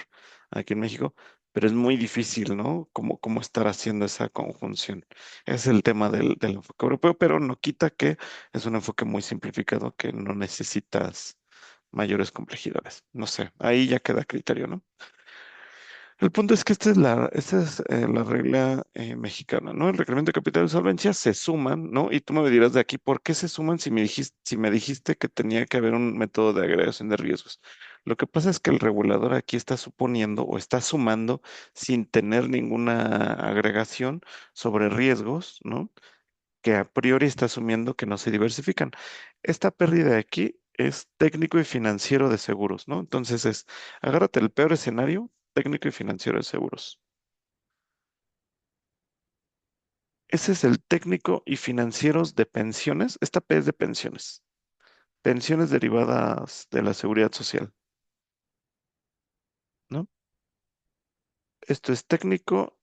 aquí en México, pero es muy difícil, ¿no? Cómo estar haciendo esa conjunción. Es el tema del enfoque europeo, pero no quita que es un enfoque muy simplificado que no necesitas mayores complejidades. No sé, ahí ya queda a criterio, ¿no? El punto es que esta es la regla mexicana, ¿no? El requerimiento de capital de solvencia se suman, ¿no? Y tú me dirás de aquí, ¿por qué se suman si me dijiste que tenía que haber un método de agregación de riesgos? Lo que pasa es que el regulador aquí está suponiendo o está sumando sin tener ninguna agregación sobre riesgos, ¿no? Que a priori está asumiendo que no se diversifican. Esta pérdida de aquí es técnico y financiero de seguros, ¿no? Entonces agárrate el peor escenario, técnico y financiero de seguros. Ese es el técnico y financieros de pensiones. Esta P es de pensiones. Pensiones derivadas de la seguridad social, ¿no? Esto es técnico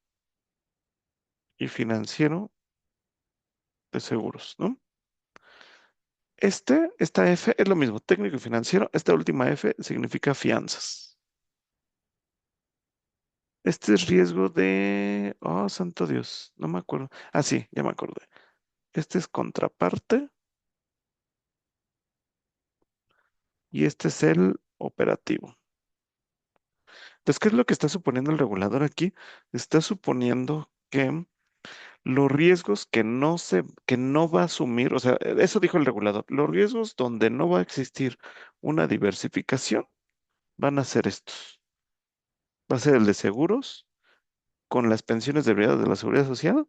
y financiero de seguros, ¿no? Esta F es lo mismo, técnico y financiero. Esta última F significa fianzas. Este es riesgo de... Oh, santo Dios, no me acuerdo. Ah, sí, ya me acordé. Este es contraparte y este es el operativo. Entonces, ¿qué es lo que está suponiendo el regulador aquí? Está suponiendo que los riesgos que no va a asumir, o sea, eso dijo el regulador, los riesgos donde no va a existir una diversificación van a ser estos. Va a ser el de seguros, con las pensiones derivadas de la seguridad social,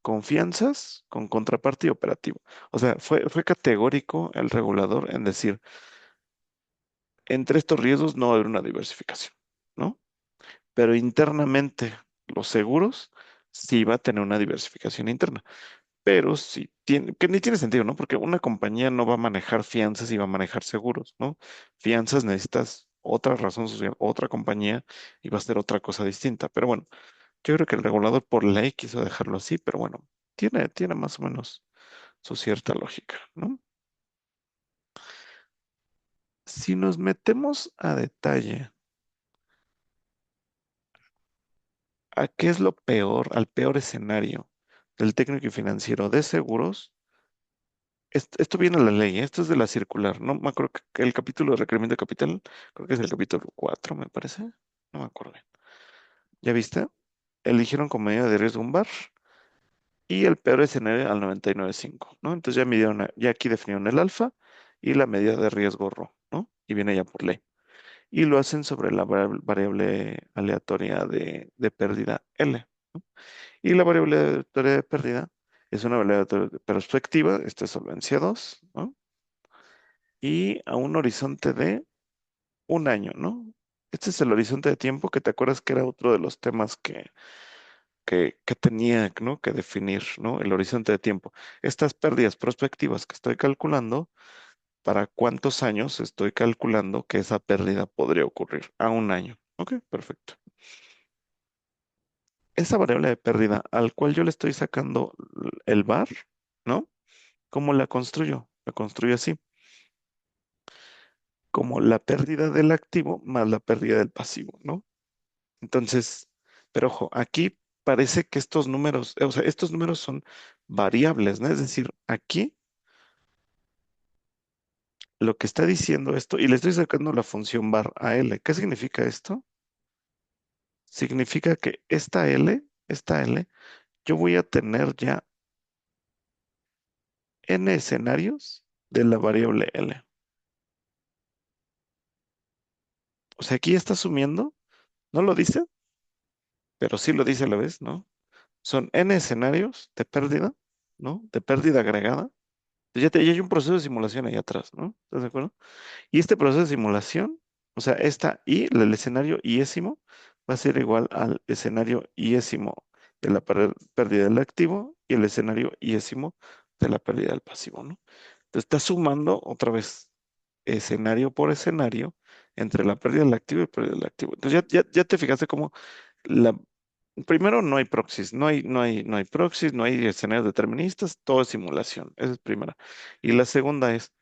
confianzas con contraparte y operativo. O sea, fue categórico el regulador en decir, entre estos riesgos no va a haber una diversificación, ¿no? Pero internamente, los seguros sí va a tener una diversificación interna. Pero sí tiene, que ni tiene sentido, ¿no? Porque una compañía no va a manejar fianzas y va a manejar seguros, ¿no? Fianzas necesitas otra razón social, otra compañía y va a ser otra cosa distinta. Pero bueno, yo creo que el regulador por ley quiso dejarlo así, pero bueno, tiene más o menos su cierta lógica, ¿no? Si nos metemos a detalle a qué es lo peor, al peor escenario del técnico y financiero de seguros, esto viene de la ley, esto es de la circular, no me acuerdo que el capítulo de requerimiento de capital, creo que es el capítulo 4, me parece, no me acuerdo bien. ¿Ya viste? Eligieron como medida de riesgo un bar y el peor escenario al 99.5, ¿no? Entonces ya aquí definieron el alfa y la medida de riesgo RO, ¿no? Y viene ya por ley. Y lo hacen sobre la variable aleatoria de pérdida L. Y la variable aleatoria de pérdida es una variable aleatoria de perspectiva, esta es solvencia 2, ¿no? Y a un horizonte de un año, ¿no? Este es el horizonte de tiempo que te acuerdas que era otro de los temas que tenía, ¿no? Que definir, ¿no? El horizonte de tiempo. Estas pérdidas prospectivas que estoy calculando, ¿para cuántos años estoy calculando que esa pérdida podría ocurrir? A un año. Ok, perfecto. Esa variable de pérdida al cual yo le estoy sacando el bar, ¿no? ¿Cómo la construyo? La construyo así, como la pérdida del activo más la pérdida del pasivo, ¿no? Entonces, pero ojo, aquí parece que estos números, o sea, estos números son variables, ¿no? Es decir, aquí lo que está diciendo esto, y le estoy sacando la función bar a L. ¿Qué significa esto? Significa que esta L, yo voy a tener ya n escenarios de la variable L. O sea, aquí está asumiendo, no lo dice, pero sí lo dice a la vez, ¿no? Son n escenarios de pérdida, ¿no? De pérdida agregada. Ya hay un proceso de simulación ahí atrás, ¿no? ¿Estás de acuerdo? Y este proceso de simulación, o sea, el escenario iésimo va a ser igual al escenario iésimo de la pérdida del activo y el escenario iésimo de la pérdida del pasivo, ¿no? Entonces está sumando otra vez escenario por escenario entre la pérdida del activo y pérdida del activo. Entonces ya te fijaste cómo la, primero no hay proxies, no hay proxies, no hay escenarios deterministas, todo es simulación. Esa es primera. Y la segunda es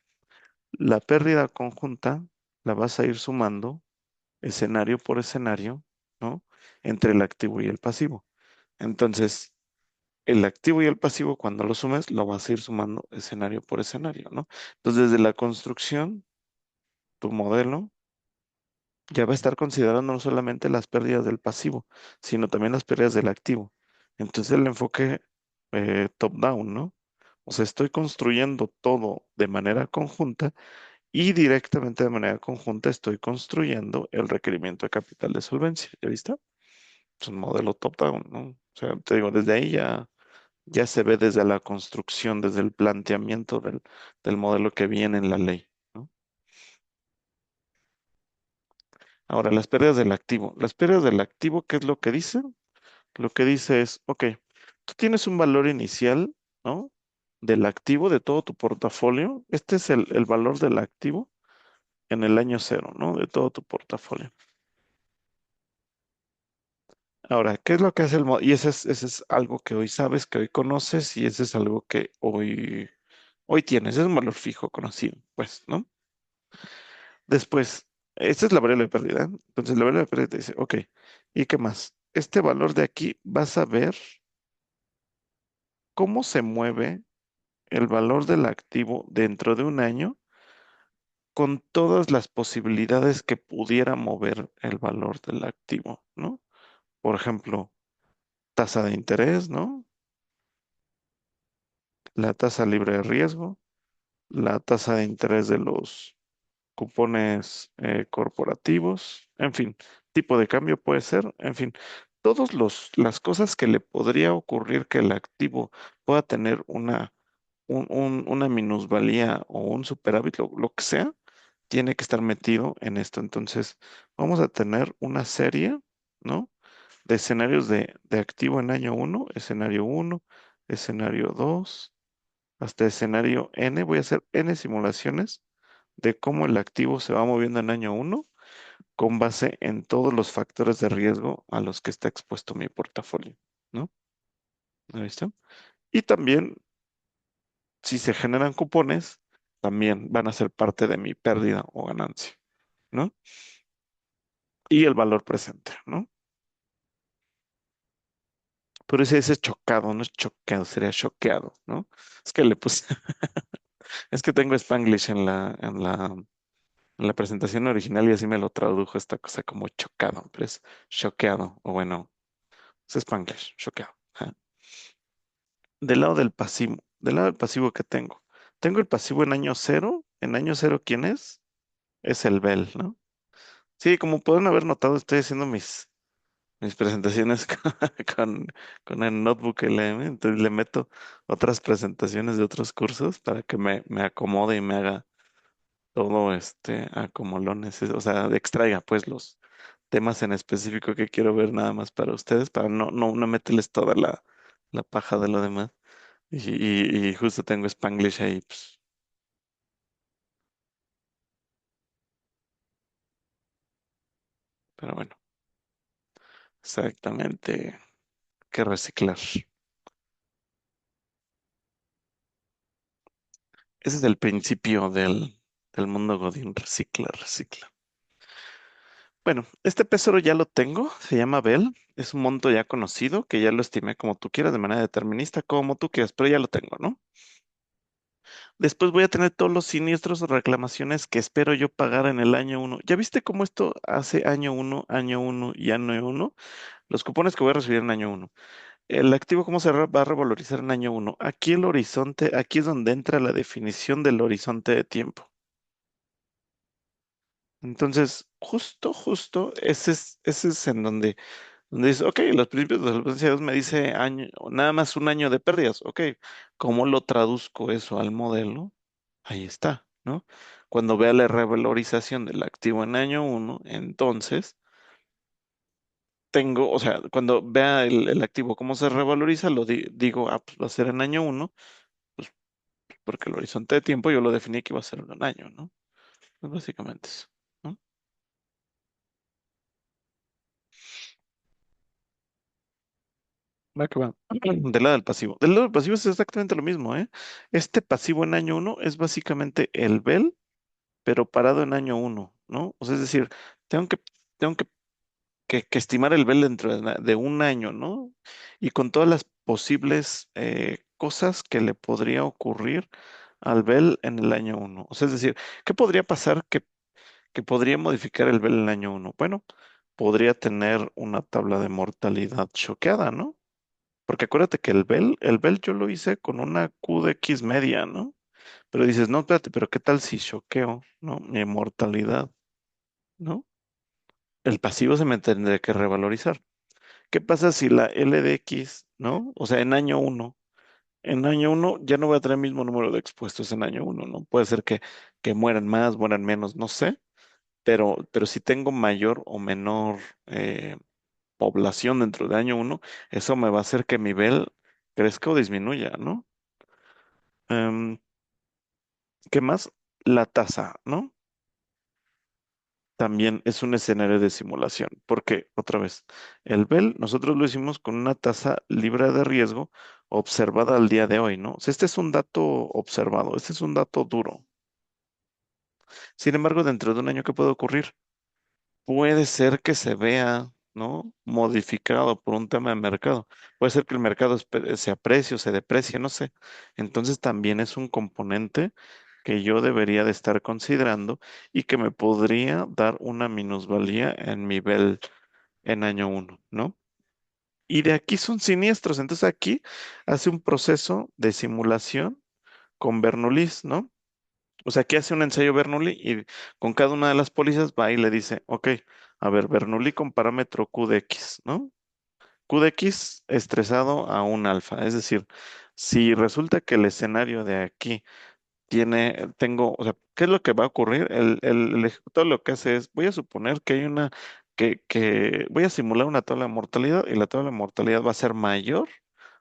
la pérdida conjunta, la vas a ir sumando escenario por escenario, ¿no? Entre el activo y el pasivo. Entonces, el activo y el pasivo, cuando lo sumes, lo vas a ir sumando escenario por escenario, ¿no? Entonces, desde la construcción, tu modelo ya va a estar considerando no solamente las pérdidas del pasivo, sino también las pérdidas del activo. Entonces, el enfoque top-down, ¿no? O sea, estoy construyendo todo de manera conjunta y directamente de manera conjunta estoy construyendo el requerimiento de capital de solvencia. ¿Ya viste? Es un modelo top-down, ¿no? O sea, te digo, desde ahí ya se ve desde la construcción, desde el planteamiento del modelo que viene en la ley, ¿no? Ahora, las pérdidas del activo. Las pérdidas del activo, ¿qué es lo que dice? Lo que dice es, ok, tú tienes un valor inicial, ¿no? Del activo, de todo tu portafolio. Este es el valor del activo en el año cero, ¿no? De todo tu portafolio. Ahora, ¿qué es lo que hace el modelo? Y ese es algo que hoy sabes, que hoy conoces, y ese es algo que hoy tienes. Es un valor fijo conocido, pues, ¿no? Después, esta es la variable de pérdida. Entonces, la variable de pérdida te dice, ok, ¿y qué más? Este valor de aquí, vas a ver cómo se mueve el valor del activo dentro de un año con todas las posibilidades que pudiera mover el valor del activo, ¿no? Por ejemplo, tasa de interés, ¿no? La tasa libre de riesgo, la tasa de interés de los cupones corporativos, en fin, tipo de cambio puede ser, en fin, todas las cosas que le podría ocurrir que el activo pueda tener una minusvalía o un superávit, lo que sea, tiene que estar metido en esto. Entonces, vamos a tener una serie, ¿no? De escenarios de activo en año uno, escenario 2 hasta escenario N. Voy a hacer N simulaciones de cómo el activo se va moviendo en año uno con base en todos los factores de riesgo a los que está expuesto mi portafolio, ¿no? ¿Lo visto? Y también, si se generan cupones, también van a ser parte de mi pérdida o ganancia, ¿no? Y el valor presente, ¿no? Pero ese es chocado, no es choqueado, sería choqueado, ¿no? Es que le puse, es que tengo Spanglish en la presentación original y así me lo tradujo esta cosa como chocado, pero es choqueado, o bueno, es Spanglish, choqueado. Ajá. Del lado del pasivo que tengo el pasivo en año cero. En año cero, ¿quién es? Es el Bell, ¿no? Sí, como pueden haber notado, estoy haciendo mis presentaciones con, con el Notebook LM, entonces le meto otras presentaciones de otros cursos para que me acomode y me haga todo a como lo necesito, o sea, extraiga pues los temas en específico que quiero ver nada más para ustedes, para no meterles toda la paja de lo demás. Y justo tengo Spanglish ahí, pues, pero bueno, exactamente, que reciclar. Ese es el principio del mundo Godín, recicla, recicla. Bueno, este peso ya lo tengo, se llama Bell, es un monto ya conocido, que ya lo estimé como tú quieras, de manera determinista, como tú quieras, pero ya lo tengo, ¿no? Después voy a tener todos los siniestros o reclamaciones que espero yo pagar en el año uno. ¿Ya viste cómo esto hace año uno y año uno? Los cupones que voy a recibir en año uno. El activo, ¿cómo se va a revalorizar en año uno? Aquí el horizonte, aquí es donde entra la definición del horizonte de tiempo. Entonces, justo, ese es en donde dice, ok, los principios de solvencia 2 me dice año, nada más un año de pérdidas. Ok, ¿cómo lo traduzco eso al modelo? Ahí está, ¿no? Cuando vea la revalorización del activo en año uno, entonces tengo, o sea, cuando vea el activo cómo se revaloriza, digo, pues va a ser en año uno, pues porque el horizonte de tiempo yo lo definí que iba a ser en un año, ¿no? Pues básicamente eso, ¿no? Va que va. Del lado del pasivo. Del lado del pasivo es exactamente lo mismo, ¿eh? Este pasivo en año uno es básicamente el Bell, pero parado en año uno, ¿no? O sea, es decir, tengo que, tengo que estimar el Bell dentro de un año, ¿no? Y con todas las posibles cosas que le podría ocurrir al Bell en el año uno. O sea, es decir, ¿qué podría pasar que podría modificar el Bell en el año uno? Bueno, podría tener una tabla de mortalidad choqueada, ¿no? Porque acuérdate que el Bell yo lo hice con una Q de X media, ¿no? Pero dices, no, espérate, pero ¿qué tal si choqueo, ¿no? Mi mortalidad, ¿no? El pasivo se me tendría que revalorizar. ¿Qué pasa si la LDX, ¿no? O sea, en año uno ya no voy a tener el mismo número de expuestos en año uno, ¿no? Puede ser que mueran más, mueran menos, no sé, pero si tengo mayor o menor población dentro de año uno, eso me va a hacer que mi Bell crezca o disminuya, ¿no? Em, ¿Qué más? La tasa, ¿no? También es un escenario de simulación, porque, otra vez, el Bell nosotros lo hicimos con una tasa libre de riesgo observada al día de hoy, ¿no? O sea, este es un dato observado, este es un dato duro. Sin embargo, dentro de un año, ¿qué puede ocurrir? Puede ser que se vea, ¿no? Modificado por un tema de mercado. Puede ser que el mercado se aprecie o se deprecie, no sé. Entonces también es un componente que yo debería de estar considerando y que me podría dar una minusvalía en mi Bell en año uno, ¿no? Y de aquí son siniestros. Entonces aquí hace un proceso de simulación con Bernoulli, ¿no? O sea, aquí hace un ensayo Bernoulli y con cada una de las pólizas va y le dice, ok, a ver, Bernoulli con parámetro Q de X, ¿no? Q de X estresado a un alfa. Es decir, si resulta que el escenario de aquí o sea, ¿qué es lo que va a ocurrir? El ejecutor lo que hace es, voy a suponer que hay voy a simular una tabla de mortalidad y la tabla de mortalidad va a ser mayor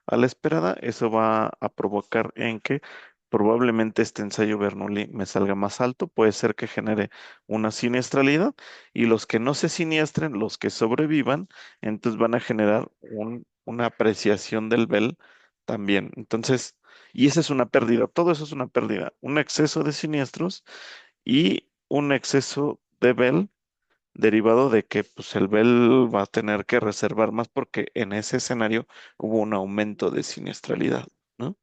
a la esperada. Eso va a provocar en que probablemente este ensayo Bernoulli me salga más alto, puede ser que genere una siniestralidad y los que no se siniestren, los que sobrevivan, entonces van a generar una apreciación del Bell también. Entonces, y esa es una pérdida, todo eso es una pérdida, un exceso de siniestros y un exceso de Bell derivado de que pues, el Bell va a tener que reservar más porque en ese escenario hubo un aumento de siniestralidad, ¿no?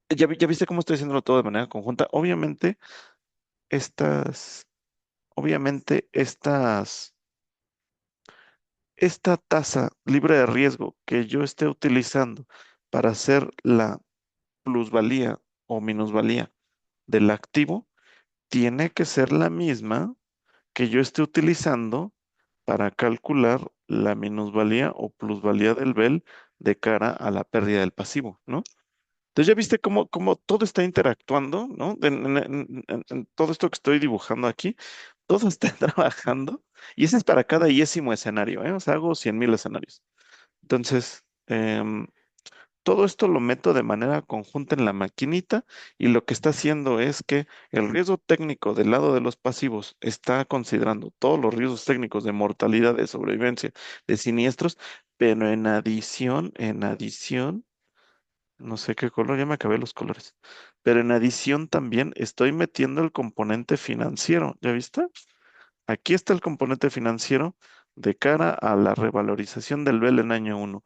Ya viste cómo estoy haciéndolo todo de manera conjunta. Estas, obviamente esta tasa libre de riesgo que yo esté utilizando para hacer la plusvalía o minusvalía del activo tiene que ser la misma que yo esté utilizando para calcular la minusvalía o plusvalía del Bell de cara a la pérdida del pasivo, ¿no? Entonces ya viste cómo todo está interactuando, ¿no? En todo esto que estoy dibujando aquí, todo está trabajando y ese es para cada iésimo escenario, ¿eh? O sea, hago 100,000 escenarios. Entonces, todo esto lo meto de manera conjunta en la maquinita y lo que está haciendo es que el riesgo técnico del lado de los pasivos está considerando todos los riesgos técnicos de mortalidad, de sobrevivencia, de siniestros, pero en adición, no sé qué color, ya me acabé los colores, pero en adición también estoy metiendo el componente financiero, ¿ya viste? Aquí está el componente financiero de cara a la revalorización del BEL en año uno.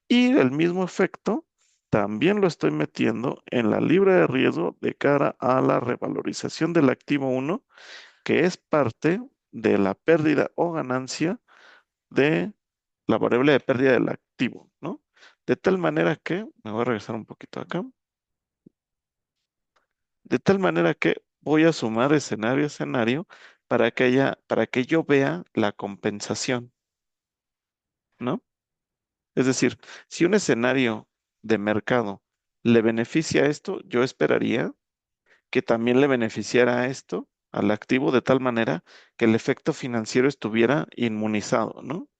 Y el mismo efecto también lo estoy metiendo en la libra de riesgo de cara a la revalorización del activo uno, que es parte de la pérdida o ganancia de la variable de pérdida del activo, ¿no? De tal manera que, me voy a regresar un poquito acá, de tal manera que voy a sumar escenario a escenario para que yo vea la compensación, ¿no? Es decir, si un escenario de mercado le beneficia a esto, yo esperaría que también le beneficiara a esto, al activo, de tal manera que el efecto financiero estuviera inmunizado, ¿no?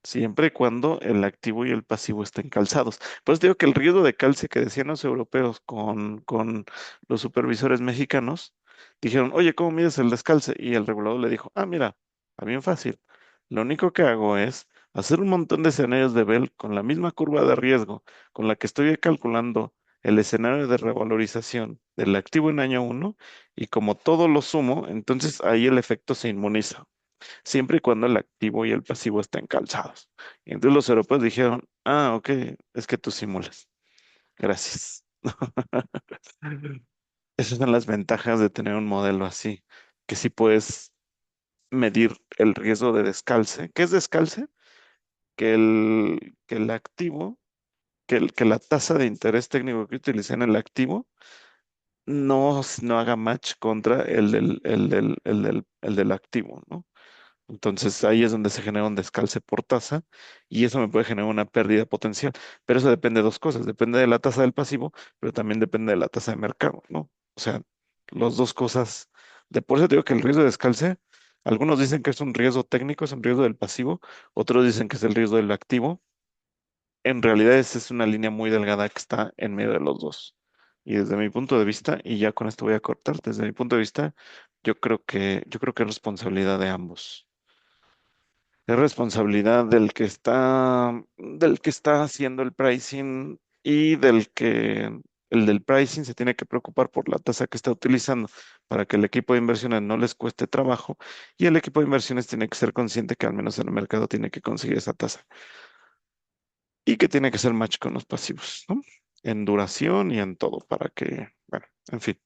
Siempre y cuando el activo y el pasivo estén calzados. Pues digo que el riesgo de calce que decían los europeos con los supervisores mexicanos, dijeron, oye, ¿cómo mides el descalce? Y el regulador le dijo, ah, mira, está bien fácil. Lo único que hago es hacer un montón de escenarios de Bell con la misma curva de riesgo con la que estoy calculando el escenario de revalorización del activo en año uno, y como todo lo sumo, entonces ahí el efecto se inmuniza, siempre y cuando el activo y el pasivo estén calzados. Y entonces los europeos dijeron, ah, ok, es que tú simulas. Gracias. Esas son las ventajas de tener un modelo así, que sí puedes medir el riesgo de descalce. ¿Qué es descalce? Que el activo, que la tasa de interés técnico que utilicé en el activo no haga match contra el del activo, ¿no? Entonces ahí es donde se genera un descalce por tasa y eso me puede generar una pérdida potencial. Pero eso depende de dos cosas, depende de la tasa del pasivo, pero también depende de la tasa de mercado, ¿no? O sea, las dos cosas. De por eso te digo que el riesgo de descalce, algunos dicen que es un riesgo técnico, es un riesgo del pasivo, otros dicen que es el riesgo del activo. En realidad esa es una línea muy delgada que está en medio de los dos. Y desde mi punto de vista, y ya con esto voy a cortar, desde mi punto de vista, yo creo que es responsabilidad de ambos. Es responsabilidad del que está haciendo el pricing y el del pricing se tiene que preocupar por la tasa que está utilizando para que el equipo de inversiones no les cueste trabajo, y el equipo de inversiones tiene que ser consciente que al menos en el mercado tiene que conseguir esa tasa y que tiene que ser match con los pasivos, ¿no? En duración y en todo para que, bueno, en fin,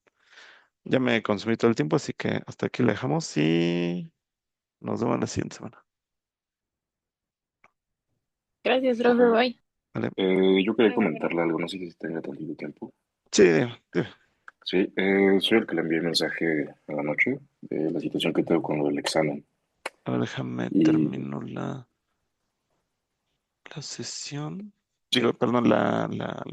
ya me consumí todo el tiempo, así que hasta aquí le dejamos y nos vemos la siguiente semana. Gracias, profe, Ajá. bye. ¿Vale? Yo quería comentarle algo, no sé si tenga tantito tiempo. Sí, dime, dime. Sí, soy el que le envié el mensaje a la noche de la situación que tengo con el examen. A ver, déjame Y termino la sesión. Digo, sí, perdón, la